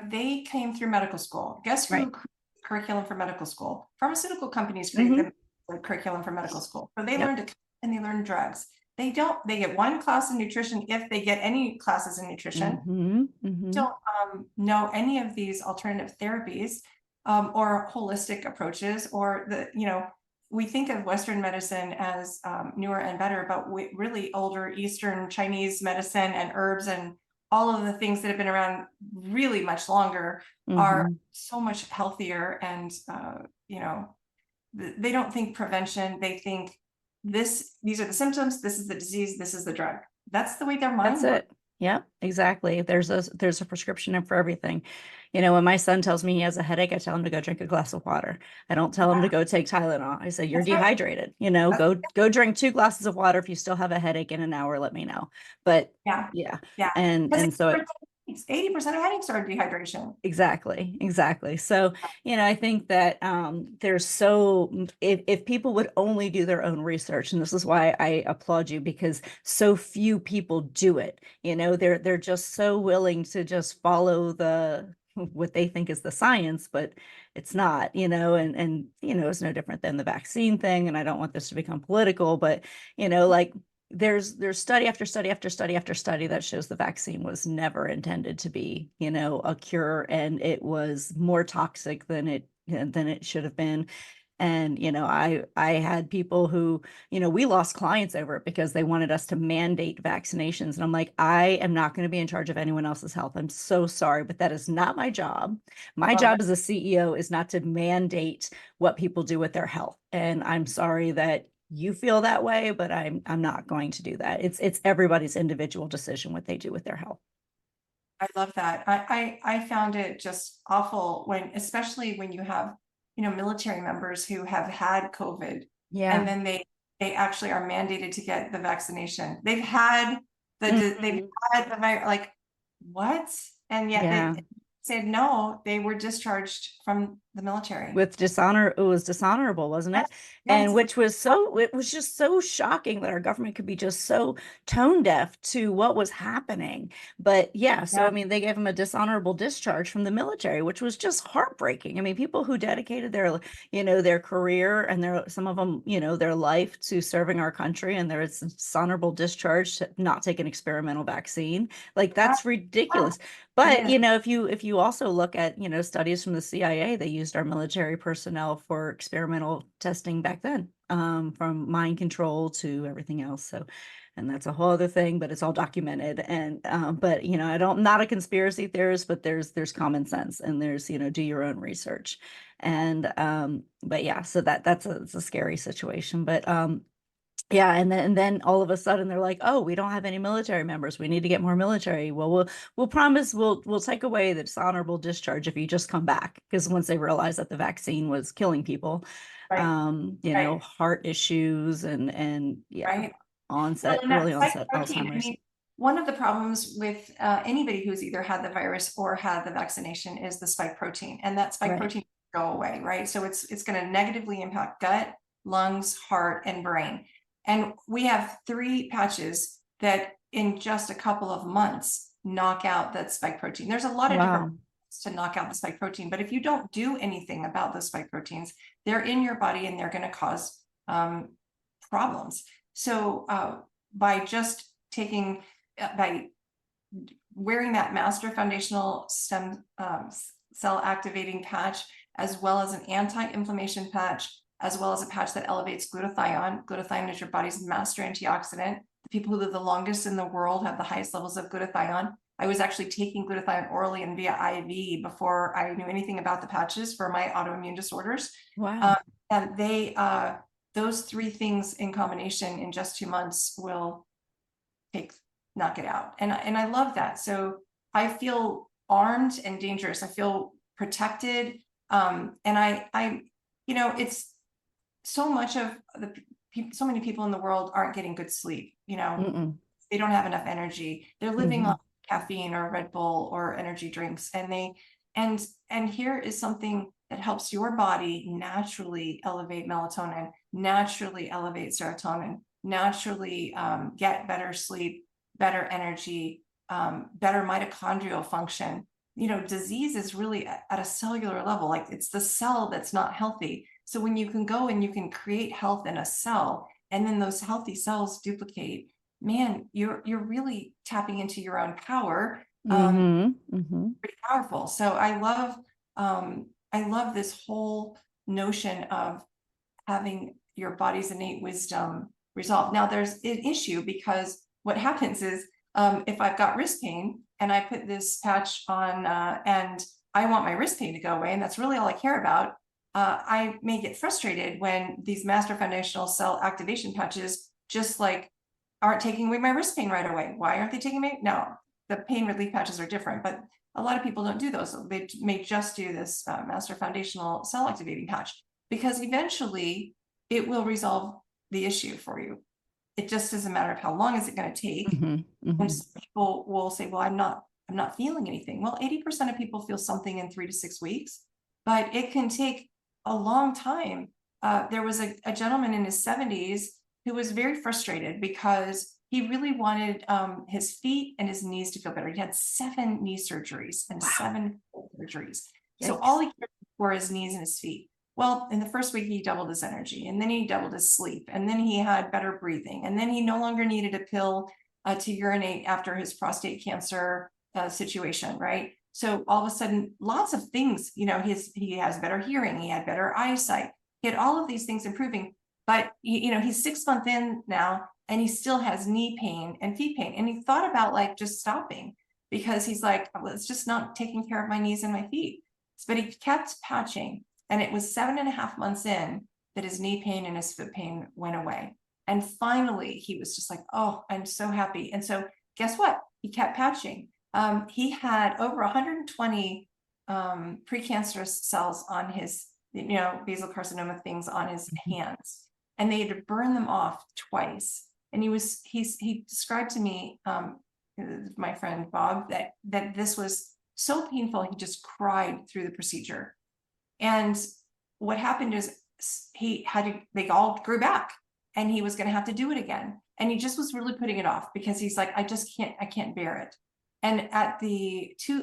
they came through medical school. Guess who Right. created the curriculum for medical school? Pharmaceutical companies create Mm-hmm. the curriculum for medical school. So they Yep. learn to and they learn drugs. They get one class in nutrition if they get any classes in nutrition. Mm-hmm. Mm-hmm. Don't know any of these alternative therapies or holistic approaches, or we think of Western medicine as newer and better, but really older Eastern Chinese medicine and herbs and all of the things that have been around really much longer are Mm-hmm. so much healthier. And they don't think prevention. They think these are the symptoms, this is the disease, this is the drug. That's the way their That's mind works. it. Yeah, exactly. There's a prescription for everything. When my son tells me he has a headache, I tell him to go drink a glass of water. I don't tell him to go take Tylenol. I say, you're That's right. dehydrated. That's- Go drink 2 glasses of water. If you still have a headache in an hour, let me know. But Yeah. yeah. Yeah. And so 80% of headaches are dehydration. Exactly. So, I think that if people would only do their own research, and this is why I applaud you, because so few people do it. They're just so willing to just follow what they think is the science, but it's not, it's no different than the vaccine thing. And I don't want this to become political, but like there's study after study after study after study that shows the vaccine was never intended to be, a cure, and it was more toxic than it should have been. And I had people who, we lost clients over it because they wanted us to mandate vaccinations. And I'm like, I am not going to be in charge of anyone else's health. I'm so sorry, but that is not my job. My job as a CEO is not to mandate what people do with their health. And I'm sorry that you feel that way, but I'm not going to do that. It's everybody's individual decision what they do with their health. I love that. I found it just awful especially when you have, military members who have had COVID, Yeah. and then they actually are mandated to get the vaccination. They've had the virus, like, what? And yet Yeah. they said no, they were discharged from the military. With dishonor, it was dishonorable, wasn't it? Yes, And yes. which was so, it was just so shocking that our government could be just so tone deaf to what was happening. But yeah, so I Yeah. mean, they gave him a dishonorable discharge from the military, which was just heartbreaking. I mean, people who dedicated their, their career and some of them, their life to serving our country, and there is dishonorable discharge to not take an experimental vaccine. Like that's ridiculous. It But is. if you also look at studies from the CIA, they used our military personnel for experimental testing back then, from mind control to everything else. So, and that's a whole other thing, but it's all documented. And but I'm not a conspiracy theorist, but there's common sense, and there's do your own research. And but yeah, so it's a scary situation. But yeah, and then all of a sudden they're like, "Oh, we don't have any military members. We need to get more military." Well, we'll promise we'll take away the dishonorable discharge if you just come back. Because once they realized that the vaccine was killing people, Right. Right. heart issues and yeah, Right. Well, and that early spike onset protein, I Alzheimer's. mean, one of the problems with anybody who's either had the virus or had the vaccination is the spike protein, and that spike Right. protein go away, right? So it's going to negatively impact gut, lungs, heart, and brain. And we have 3 patches that in just a couple of months knock out that spike protein. There's a lot of different Wow. ways to knock out the spike protein, but if you don't do anything about those spike proteins, they're in your body and they're going to cause problems. So by just taking, by wearing that master foundational stem cell activating patch, as well as an anti-inflammation patch, as well as a patch that elevates glutathione. Glutathione is your body's master antioxidant. The people who live the longest in the world have the highest levels of glutathione. I was actually taking glutathione orally and via IV before I knew anything about the patches for my autoimmune disorders. Wow. And they, those 3 things in combination in just 2 months will knock it out. And I love that. So I feel armed and dangerous. I feel protected. And I, it's so much of so many people in the world aren't getting good sleep. Mm-mm. They don't have enough energy. They're living Mhm. on caffeine or Red Bull or energy drinks. And here is something that helps your body naturally elevate melatonin, naturally elevate serotonin, naturally get better sleep, better energy, better mitochondrial function. Disease is really at a cellular level, like it's the cell that's not healthy. So when you can go and you can create health in a cell, and then those healthy cells duplicate, man, you're really tapping into your own power. Pretty powerful. So I love this whole notion of having your body's innate wisdom resolved. Now there's an issue, because what happens is if I've got wrist pain and I put this patch on and I want my wrist pain to go away, and that's really all I care about, I may get frustrated when these master foundational cell activation patches just like aren't taking away my wrist pain right away. Why aren't they taking me? No, the pain relief patches are different, but a lot of people don't do those. They may just do this master foundational cell activating patch, because eventually it will resolve the issue for you. It just is a matter of how long is it going to take. And some people will say, well, I'm not feeling anything. Well, 80% of people feel something in 3 to 6 weeks, but it can take a long time. There was a gentleman in his 70s who was very frustrated because he really wanted his feet and his knees to feel better. He had 7 knee surgeries and 7 surgeries. So all he cared for his knees and his feet. Well, in the first week, he doubled his energy, and then he doubled his sleep, and then he had better breathing, and then he no longer needed a pill to urinate after his prostate cancer situation, right? So all of a sudden, lots of things, he has better hearing, he had better eyesight, he had all of these things improving, but he's 6 months in now, and he still has knee pain and feet pain, and he thought about like just stopping, because he's like, well, it's just not taking care of my knees and my feet. But he kept patching. And it was 7.5 months in that his knee pain and his foot pain went away. And finally, he was just like, oh, I'm so happy. And so guess what? He kept patching. He had over 120 precancerous cells on his, basal carcinoma things on his hands. And they had to burn them off twice. And he described to me, my friend Bob, that this was so painful, he just cried through the procedure. And what happened is they all grew back, and he was going to have to do it again. And he just was really putting it off because he's like, I can't bear it. And at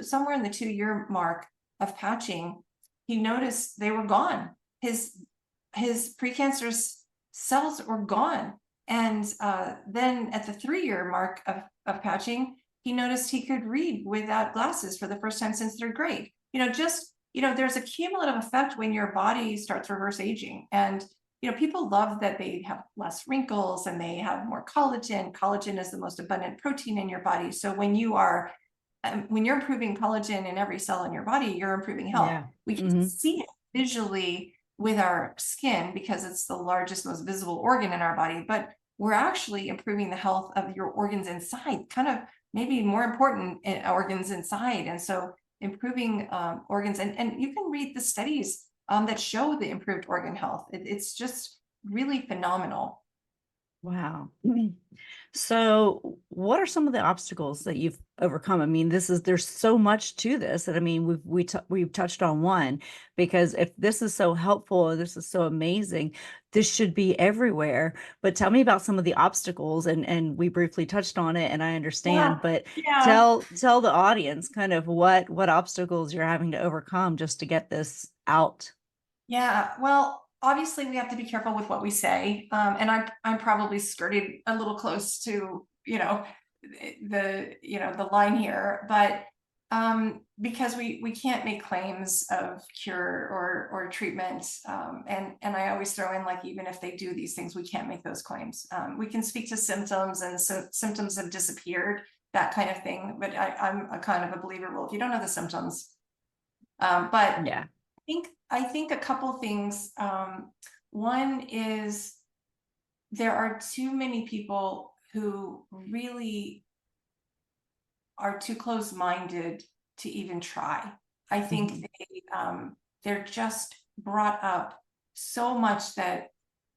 somewhere in the 2-year mark of patching, he noticed they were gone. His precancerous cells were gone. And then at the 3-year mark of patching, he noticed he could read without glasses for the first time since 3rd grade. There's a cumulative effect when your body starts reverse aging. And, people love that they have less wrinkles and they have more collagen. Collagen is the most abundant protein in your body. So when you're improving collagen in every cell in your body, you're improving health. Yeah. We can see it visually with our skin because it's the largest, most visible organ in our body, but we're actually improving the health of your organs inside, kind of maybe more important organs inside. And so improving organs, and you can read the studies that show the improved organ health. It's just really phenomenal. Wow. So what are some of the obstacles that you've overcome? I mean, there's so much to this that, I mean, we've touched on one, because if this is so helpful, this is so amazing, this should be everywhere. But tell me about some of the obstacles, and we briefly touched on it and I understand, but tell the audience kind of what obstacles you're having to overcome just to get this out. Yeah, well, obviously we have to be careful with what we say. And I'm probably skirted a little close to, the line here, but because we can't make claims of cure or treatment. And I always throw in, like, even if they do these things, we can't make those claims. We can speak to symptoms, and so symptoms have disappeared, that kind of thing. But I'm a kind of a believer, well, if you don't know the symptoms, but Yeah. I think a couple things. One is there are too many people who really are too close-minded to even try. I think they're just brought up so much that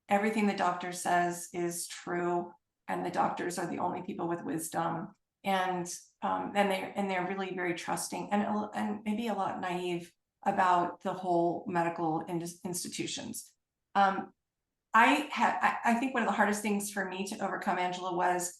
everything the doctor says is true, and the doctors are the only people with wisdom, and they're really very trusting and maybe a lot naive about the whole medical institutions. I think one of the hardest things for me to overcome, Angela, was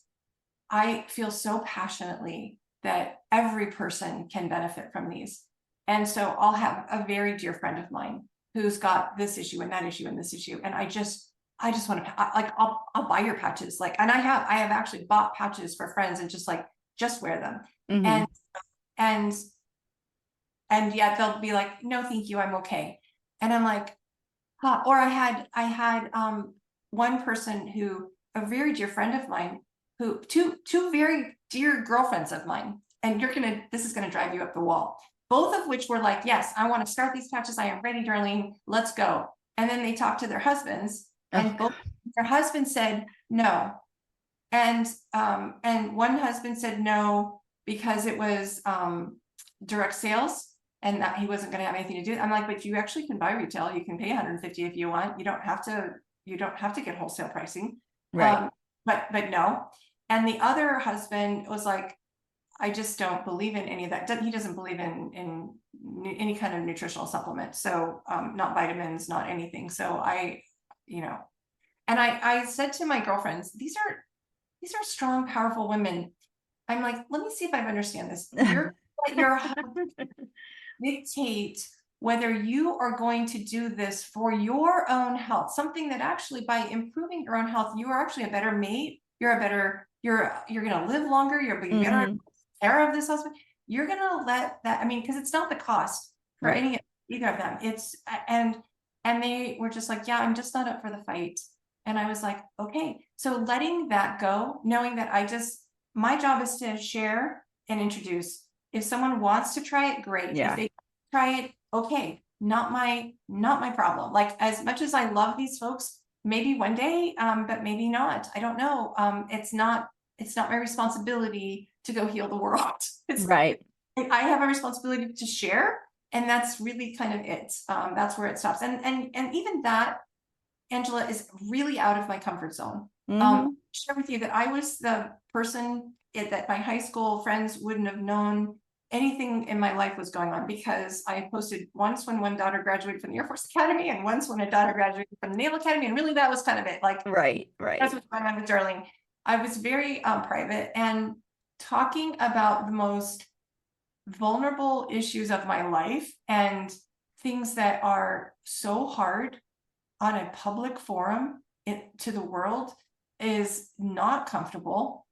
I feel so passionately that every person can benefit from these. And so I'll have a very dear friend of mine who's got this issue and that issue and this issue. And I just want to, like, I'll buy your patches. Like, and I have actually bought patches for friends and just wear them. And yet they'll be like, no, thank you, I'm okay. And I'm like, huh. Or I had one person who, a very dear friend of mine, who two very dear girlfriends of mine, and this is gonna drive you up the wall, both of which were like, yes, I want to start these patches, I am ready, Darlene, let's go. And then they talked to their husbands, and both their husbands said no. And one husband said no because it was direct sales, and that he wasn't going to have anything to do. I'm like, but you actually can buy retail. You can pay $150 if you want. You don't have to get wholesale pricing. Right. But no. And the other husband was like, I just don't believe in any of that. He doesn't believe in any kind of nutritional supplement. So not vitamins, not anything. So I said to my girlfriends, these are strong, powerful women. I'm like, let me see if I understand this. Your husband dictate whether you are going to do this for your own health, something that actually, by improving your own health, you are actually a better mate. You're going to live longer. You're going to get better care of this husband. You're going to let that, because it's not the cost for either of them. It's, and they were just like, yeah, I'm just not up for the fight. And I was like, okay. So letting that go, knowing that my job is to share and introduce. If someone wants to try it, great. Yeah. If they try it, okay, not my problem. Like, as much as I love these folks, maybe one day, but maybe not. I don't know. It's not my responsibility to go heal the world. Right. I have a responsibility to share, and that's really kind of it. That's where it stops. And even that, Angela, is really out of my comfort zone. Share with you that I was the person that my high school friends wouldn't have known anything in my life was going on, because I posted once when one daughter graduated from the Air Force Academy and once when a daughter graduated from the Naval Academy. And really that was kind of it. Like, Right. that's what's going on with Darlene. I was very private and talking about the most vulnerable issues of my life and things that are so hard on a public forum to the world is not comfortable.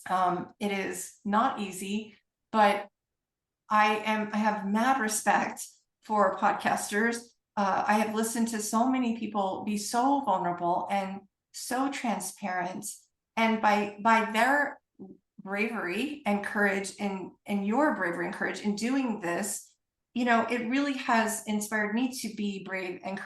It is not easy, but I have mad respect for podcasters. I have listened to so many people be so vulnerable and so transparent, and by their bravery and courage and your bravery and courage in doing this, it really has inspired me to be brave and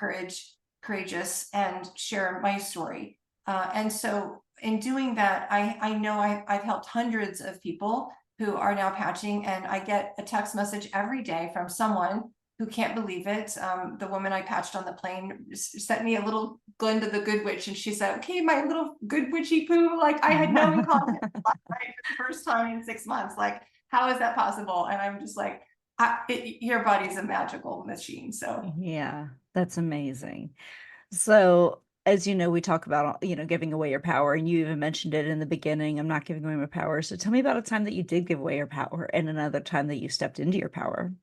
courageous and share my story. And so in doing that, I know I've helped hundreds of people who are now patching, and I get a text message every day from someone who can't believe it. The woman I patched on the plane sent me a little Glinda the Good Witch, and she said, "Okay, my little good witchy poo, like I had no contact last night for the first time in 6 months. Like, how is that possible?" And I'm just like, your body's a magical machine. So Yeah, that's amazing. So, as you know, we talk about, giving away your power, and you even mentioned it in the beginning. I'm not giving away my power. So tell me about a time that you did give away your power and another time that you stepped into your power.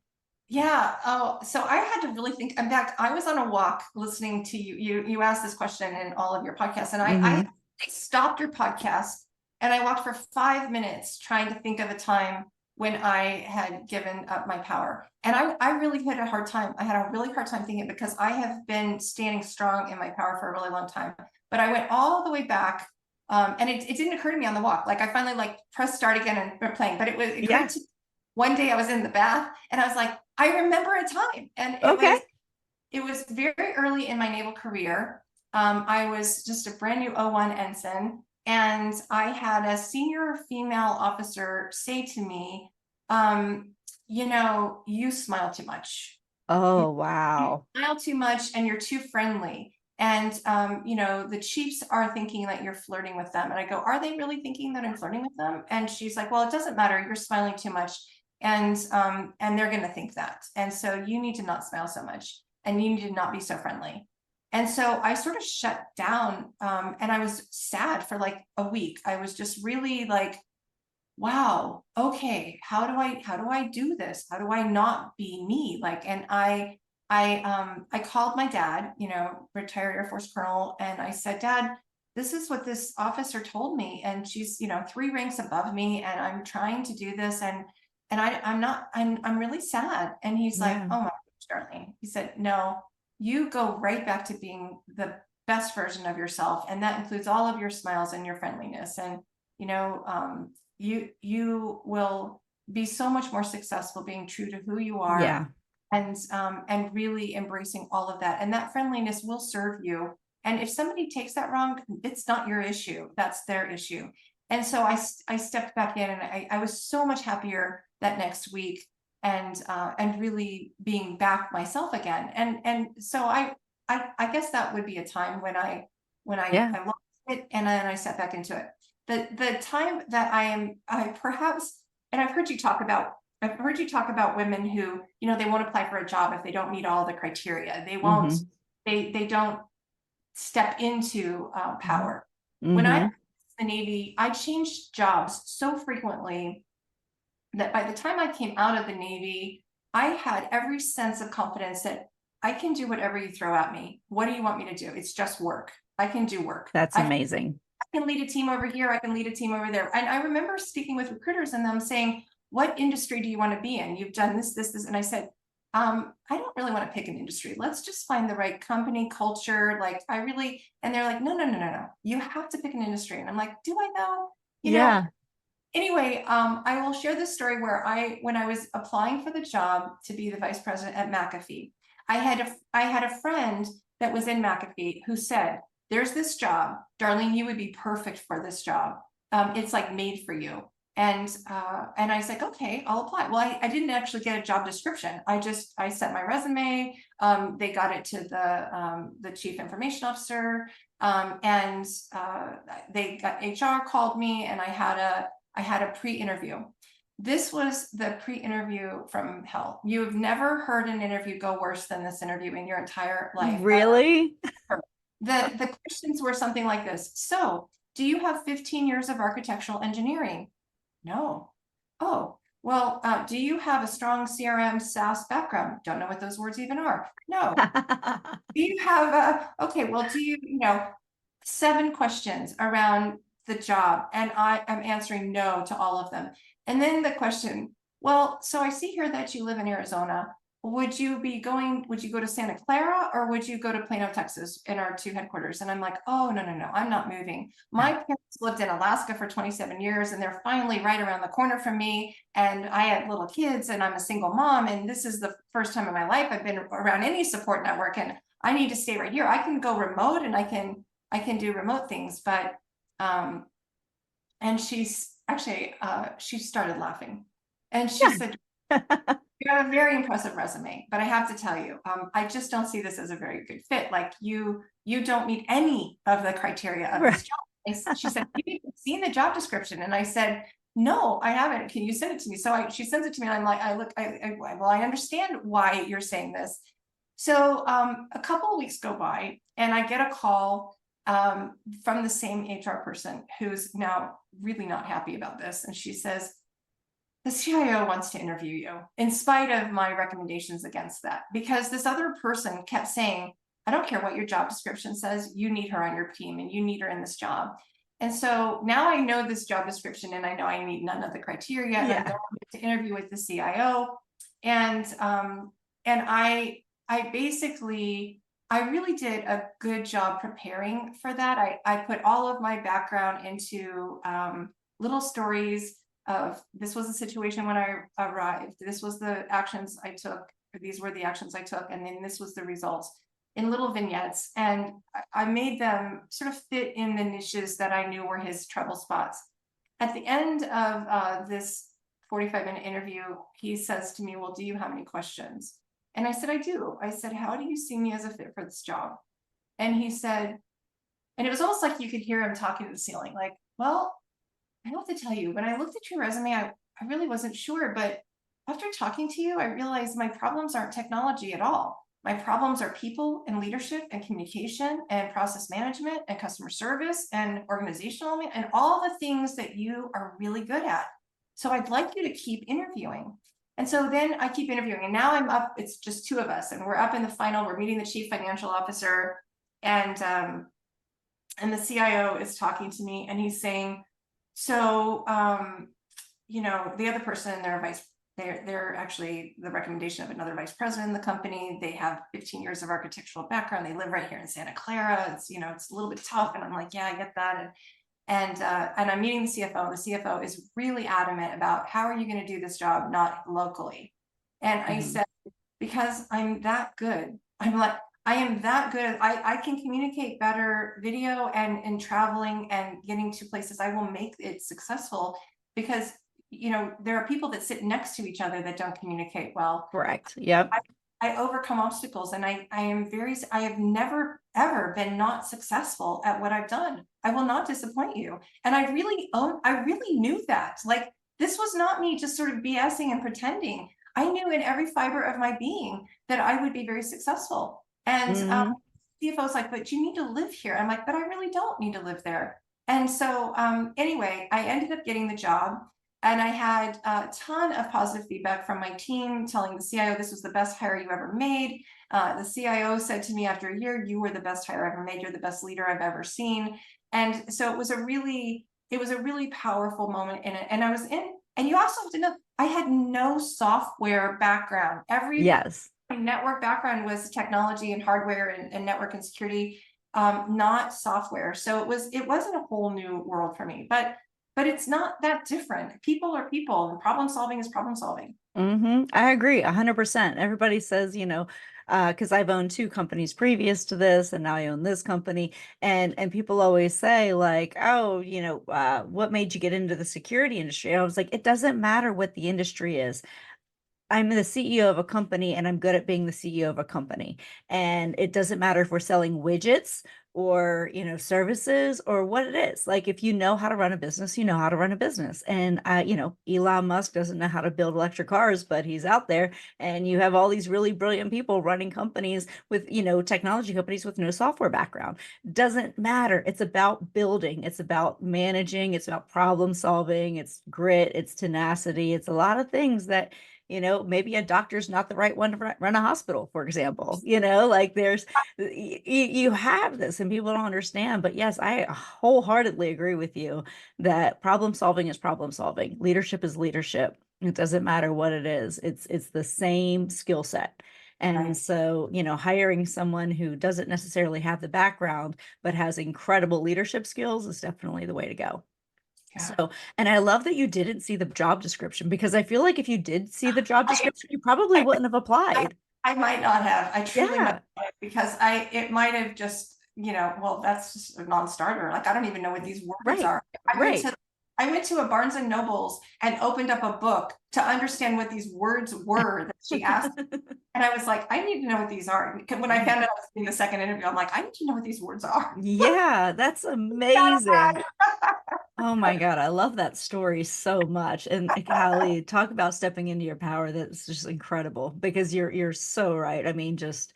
yeah. Oh, so I had to really think. In fact, I was on a walk listening to you. You asked this question in all of your podcasts, and I stopped your podcast and I walked for 5 minutes trying to think of a time when I had given up my power. And I really had a hard time. I had a really hard time thinking, because I have been standing strong in my power for a really long time. But I went all the way back. And it didn't occur to me on the walk. Like, I finally pressed start again and we're playing. But it occurred to one day I was in the bath and I was like, I remember a time. And it was very early in my naval career. I was just a brand new 01 ensign. And I had a senior female officer say to me, you smile too much. Oh, wow. You smile too much and you're too friendly. And, the chiefs are thinking that you're flirting with them. And I go, are they really thinking that I'm flirting with them? And she's like, well, it doesn't matter. You're smiling too much. And they're going to think that. And so you need to not smile so much and you need to not be so friendly. And so I sort of shut down, and I was sad for like a week. I was just really like, wow, okay, how do I do this? How do I not be me? Like, and I called my dad, retired Air Force colonel, and I said, Dad, this is what this officer told me, and she's 3 ranks above me, and I'm trying to do this, and I'm really sad. And he's like, oh my gosh, Darlene. He said, no, you go right back to being the best version of yourself, and that includes all of your smiles and your friendliness, and you will be so much more successful being true to who you are. Yeah. And really embracing all of that, and that friendliness will serve you. And if somebody takes that wrong, it's not your issue, that's their issue. And so I stepped back in, and I was so much happier that next week, and really being back myself again. And so I guess that would be a time when I lost it, and then I stepped back into it. The time that I perhaps, and I've heard you talk about women who, they won't apply for a job if they don't meet all the criteria. They won't, they don't step into power. When I was in the Navy, I changed jobs so frequently that by the time I came out of the Navy, I had every sense of confidence that I can do whatever you throw at me. What do you want me to do? It's just work. I can do work. That's amazing. I can lead a team over here. I can lead a team over there. And I remember speaking with recruiters and them saying, what industry do you want to be in? You've done this. And I said, I don't really want to pick an industry. Let's just find the right company culture. And they're like, no. You have to pick an industry. And I'm like, do I know? You know? Anyway, I will share this story where when I was applying for the job to be the vice president at McAfee, I had a friend that was in McAfee who said, there's this job, Darlene, you would be perfect for this job. It's like made for you. And I was like, okay, I'll apply. Well, I didn't actually get a job description. I sent my resume. They got it to the chief information officer, and HR called me, and I had a pre-interview. This was the pre-interview from hell. You have never heard an interview go worse than this interview in your entire life. Really? The questions were something like this. So, do you have 15 years of architectural engineering? No. Oh, well, do you have a strong CRM SaaS background? Don't know what those words even are. No. Do you have okay, well, do you, 7 questions around the job, and I am answering no to all of them. And then the question, well, so I see here that you live in Arizona. Would you go to Santa Clara, or would you go to Plano, Texas, in our 2 headquarters? And I'm like, oh, no, I'm not moving. My parents lived in Alaska for 27 years, and they're finally right around the corner from me. And I have little kids, and I'm a single mom. And this is the first time in my life I've been around any support network, and I need to stay right here. I can go remote, and I can do remote things, but and she's actually she started laughing, and she said, you have a very impressive resume, but I have to tell you, I just don't see this as a very good fit. Like you don't meet any of the criteria of this job. She said, you've seen the job description, and I said, no, I haven't. Can you send it to me? So she sends it to me, and I'm like, well, I understand why you're saying this. So a couple of weeks go by, and I get a call from the same HR person who's now really not happy about this. And she says, the CIO wants to interview you, in spite of my recommendations against that, because this other person kept saying, I don't care what your job description says, you need her on your team, and you need her in this job. And so now I know this job description, and I know I meet none of the criteria, and I'm going to interview with the CIO. And I basically, I really did a good job preparing for that. I put all of my background into little stories of, this was the situation when I arrived, this was the actions I took, or these were the actions I took, and then this was the results, in little vignettes. And I made them sort of fit in the niches that I knew were his trouble spots. At the end of this 45-minute interview, he says to me, well, do you have any questions? And I said, I do. I said, how do you see me as a fit for this job? And he said, and it was almost like you could hear him talking to the ceiling, like, well, I have to tell you, when I looked at your resume, I really wasn't sure, but after talking to you, I realized my problems aren't technology at all. My problems are people and leadership and communication and process management and customer service and organizational, and all the things that you are really good at. So I'd like you to keep interviewing. And so then I keep interviewing, and now I'm up, it's just 2 of us, and we're up in the final, we're meeting the chief financial officer, and the CIO is talking to me, and he's saying, so, the other person, they're actually the recommendation of another vice president in the company. They have 15 years of architectural background. They live right here in Santa Clara. It's, it's a little bit tough. And I'm like, yeah, I get that. And I'm meeting the CFO. The CFO is really adamant about, how are you going to do this job not locally? And I said, because I'm that good. I'm like, I am that good. I can communicate better video and traveling and getting to places. I will make it successful, because there are people that sit next to each other that don't communicate well. Correct. Yep. I overcome obstacles, and I have never ever been not successful at what I've done. I will not disappoint you. And I really knew that. Like, this was not me just sort of BSing and pretending. I knew in every fiber of my being that I would be very successful. And CFO's like, but you need to live here. I'm like, but I really don't need to live there. And so anyway, I ended up getting the job, and I had a ton of positive feedback from my team, telling the CIO this was the best hire you ever made. The CIO said to me after a year, you were the best hire I ever made. You're the best leader I've ever seen. And so it was a really powerful moment in it. And I was in, and you also have to know, I had no software background. My network background was technology and hardware and network and security, not software. So it wasn't a whole new world for me, but it's not that different. People are people, and problem solving is problem solving. I agree 100%. Everybody says, because I've owned 2 companies previous to this, and now I own this company, and people always say, like, oh, what made you get into the security industry? And I was like, it doesn't matter what the industry is. I'm the CEO of a company, and I'm good at being the CEO of a company. And it doesn't matter if we're selling widgets or, services or what it is. Like if you know how to run a business, you know how to run a business. And Elon Musk doesn't know how to build electric cars, but he's out there, and you have all these really brilliant people running companies with, technology companies with no software background. Doesn't matter. It's about building, it's about managing, it's about problem solving, it's grit, it's tenacity, it's a lot of things that, maybe a doctor's not the right one to run a hospital, for example. Like you have this and people don't understand. But yes, I wholeheartedly agree with you that problem solving is problem solving. Leadership is leadership. It doesn't matter what it is. It's the same skill set. And Right. so, hiring someone who doesn't necessarily have the background, but has incredible leadership skills is definitely the way to go. Yeah. So, and I love that you didn't see the job description, because I feel like if you did see the job I, description, you probably I, wouldn't have I, applied. I might not have. I truly might Yeah, not have, because it might have just, well, that's just a non-starter. Like, I don't even know what these words right, are. right. I went to a Barnes and Nobles and opened up a book to understand what these words were that she asked. And I was like, I need to know what these are. When I found out I was doing the second interview, I'm like, I need to know what these words are. Yeah, that's amazing. Oh my God, I love that story so much. And Callie, talk about stepping into your power. That's just incredible, because you're so right. I mean, just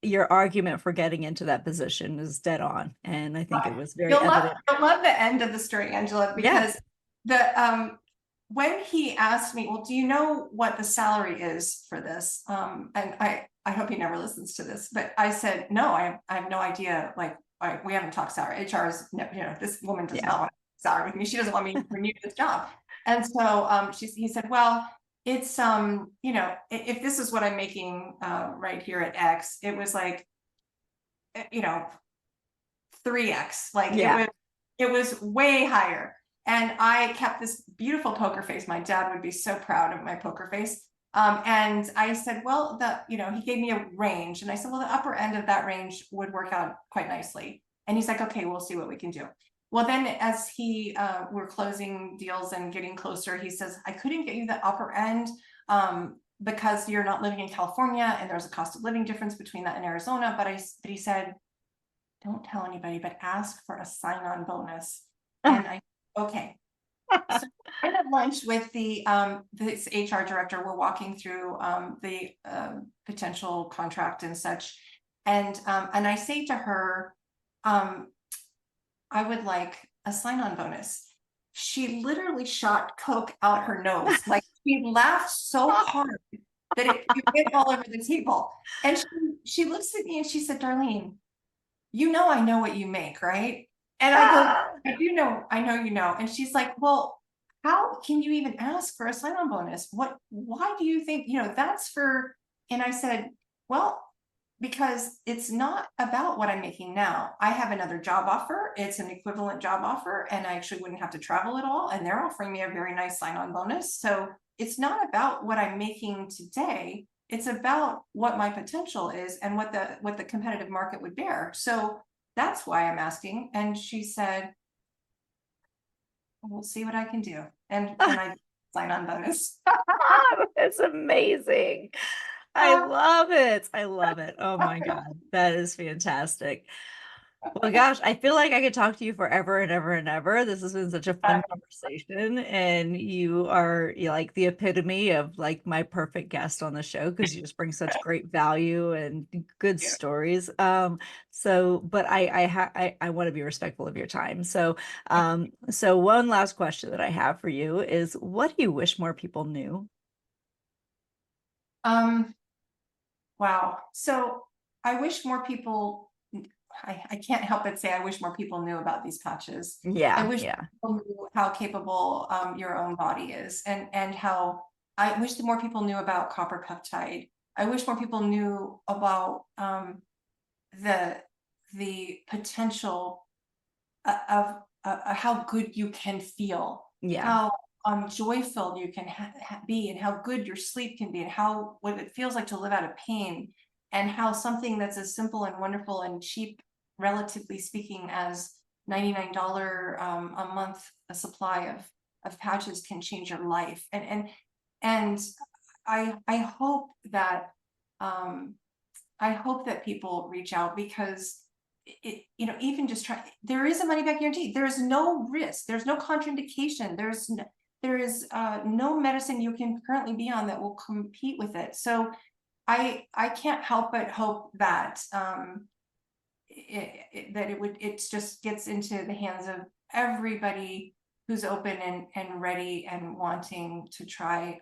your argument for getting into that position is dead on. And I think it was very evident. You'll love the end of the story, Angela, Yeah. because when he asked me, well, do you know what the salary is for this? And I hope he never listens to this, but I said, no, I have no idea. Like, we haven't talked salary. HR is, this woman does Yeah. not want to talk salary with me. She doesn't want me to renew this job. And so he said, well, it's if this is what I'm making right here at X, it was like, 3x. Like Yeah. it was way higher. And I kept this beautiful poker face. My dad would be so proud of my poker face. And I said, well, he gave me a range. And I said, well, the upper end of that range would work out quite nicely. And he's like, okay, we'll see what we can do. Well, then as we're closing deals and getting closer, he says, I couldn't get you the upper end because you're not living in California and there's a cost of living difference between that and Arizona. But he said, don't tell anybody, but ask for a sign-on bonus. And okay. So I had lunch with this HR director. We're walking through the potential contract and such. And I say to her, I would like a sign-on bonus. She literally shot Coke out her nose. Like, she laughed so hard that it went all over the table. And she looks at me and she said, Darlene, I know what you make, right? And I go, I do know, I know you know. And she's like, well, how can you even ask for a sign-on bonus? Why do you think, that's for, and I said, well, because it's not about what I'm making now. I have another job offer. It's an equivalent job offer, and I actually wouldn't have to travel at all. And they're offering me a very nice sign-on bonus. So it's not about what I'm making today. It's about what my potential is and what the competitive market would bear. So that's why I'm asking. And she said, we'll see what I can do. And I sign on bonus. It's amazing. I love it. I love it. Oh my God. That is fantastic. Well, gosh, I feel like I could talk to you forever and ever and ever. This has been such a fun conversation, and you're like the epitome of like my perfect guest on the show, because you just bring such great value and good stories. But I want to be respectful of your time. So one last question that I have for you is, what do you wish more people knew? Wow. So I wish more people, I can't help but say I wish more people knew about these patches. I Yeah, wish yeah. people knew how capable your own body is, and how I wish that more people knew about copper peptide. I wish more people knew about the potential of how good you can feel, Yeah. how joy-filled you can be, and how good your sleep can be, and how what it feels like to live out of pain, and how something that's as simple and wonderful and cheap, relatively speaking, as $99 a month a supply of patches can change your life. And I hope that I hope that people reach out, because even just try, there is a money back guarantee. There is no risk. There's no contraindication. There is no medicine you can currently be on that will compete with it. So I can't help but hope that it just gets into the hands of everybody who's open and ready and wanting to try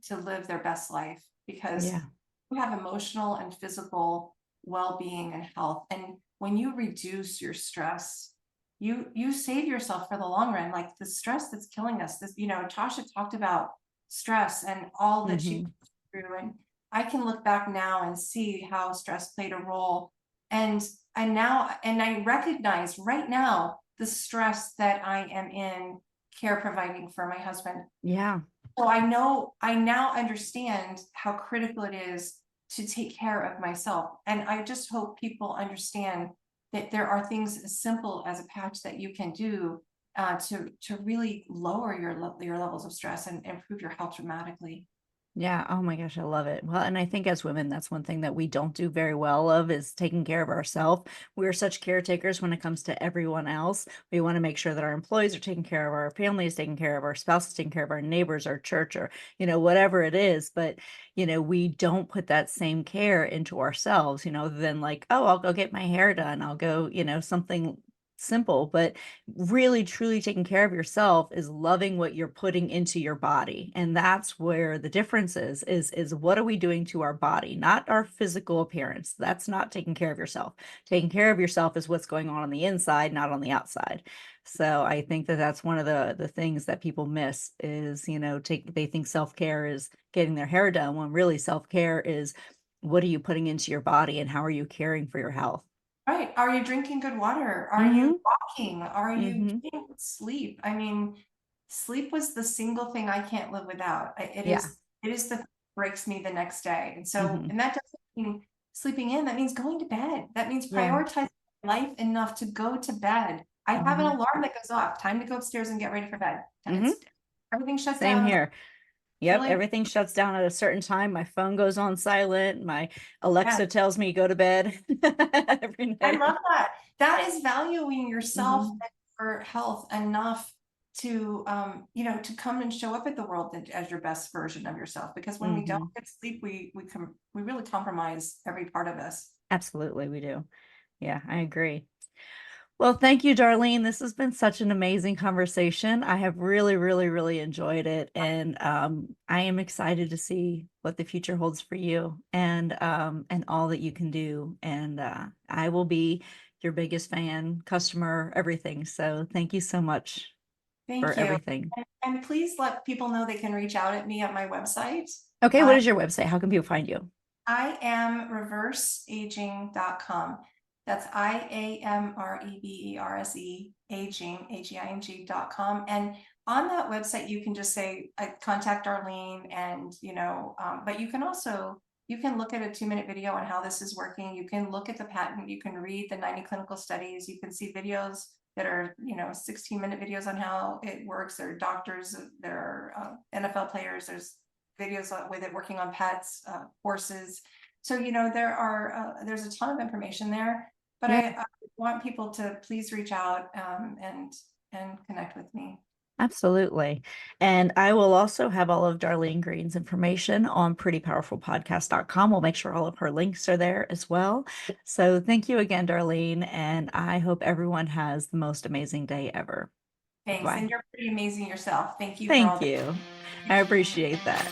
to live their best life, because we have emotional and physical well-being and health. And when you reduce your stress, you save yourself for the long run. Like the stress that's killing us, this, Tasha talked about stress and all that she went through, and I can look back now and see how stress played a role. And I recognize right now the stress that I am in care providing for my husband. Yeah. So I now understand how critical it is to take care of myself. And I just hope people understand that there are things as simple as a patch that you can do to really lower your levels of stress and improve your health dramatically. Yeah. Oh my gosh, I love it. Well, and I think as women, that's one thing that we don't do very well of is taking care of ourselves. We're such caretakers when it comes to everyone else. We want to make sure that our employees are taking care of our families, taking care of our spouses, taking care of our neighbors, our church, or, whatever it is. But, we don't put that same care into ourselves, than like, oh, I'll go get my hair done. I'll go, something simple. But really truly taking care of yourself is loving what you're putting into your body. And that's where the difference is what are we doing to our body, not our physical appearance. That's not taking care of yourself. Taking care of yourself is what's going on the inside, not on the outside. So I think that that's one of the things that people miss is, they think self-care is getting their hair done, when really self-care is what are you putting into your body and how are you caring for your health? Right. Are you drinking good water? Are you walking? Are you getting sleep? I mean, sleep was the single thing I can't live without. It is the breaks me the next day. And so, and that doesn't mean sleeping in, that means going to bed. That means prioritizing life enough to go to bed. I have an alarm that goes off. Time to go upstairs and get ready for bed. Everything shuts down. Same here. Yep, everything shuts down at a certain time. My phone goes on silent. My Alexa tells me go to bed every night. I love that. That is valuing yourself and your health enough to to come and show up at the world as your best version of yourself. Because when we don't get sleep, we really compromise every part of us. Absolutely, we do. Yeah, I agree. Well, thank you, Darlene. This has been such an amazing conversation. I have really, really, really enjoyed it. And I am excited to see what the future holds for you and all that you can do. And I will be your biggest fan, customer, everything. So thank you so much for everything. And please let people know they can reach out at me at my website. Okay, what is your website? How can people find you? I am reverseaging.com. That's IAMREVERSE aging.com. And on that website, you can just say, contact Darlene, and, but you can also, you can look at a 2-minute video on how this is working. You can look at the patent, you can read the 90 clinical studies, you can see videos that are, 16-minute videos on how it works. There are doctors, there are NFL players, there's videos with it working on pets, horses. So, there's a ton of information there. But I want people to please reach out and connect with me. Absolutely. And I will also have all of Darlene Greene's information on prettypowerfulpodcast.com. We'll make sure all of her links are there as well. So thank you again, Darlene. And I hope everyone has the most amazing day ever. Thanks. Bye. And you're pretty amazing yourself. Thank you. Thank you. I appreciate that.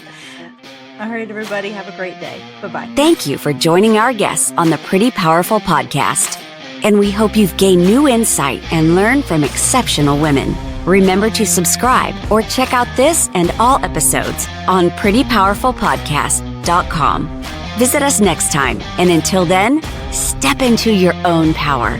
All right, everybody, have a great day. Bye-bye. Thank you for joining our guests on the Pretty Powerful Podcast. And we hope you've gained new insight and learned from exceptional women. Remember to subscribe or check out this and all episodes on prettypowerfulpodcast.com. Visit us next time. And until then, step into your own power.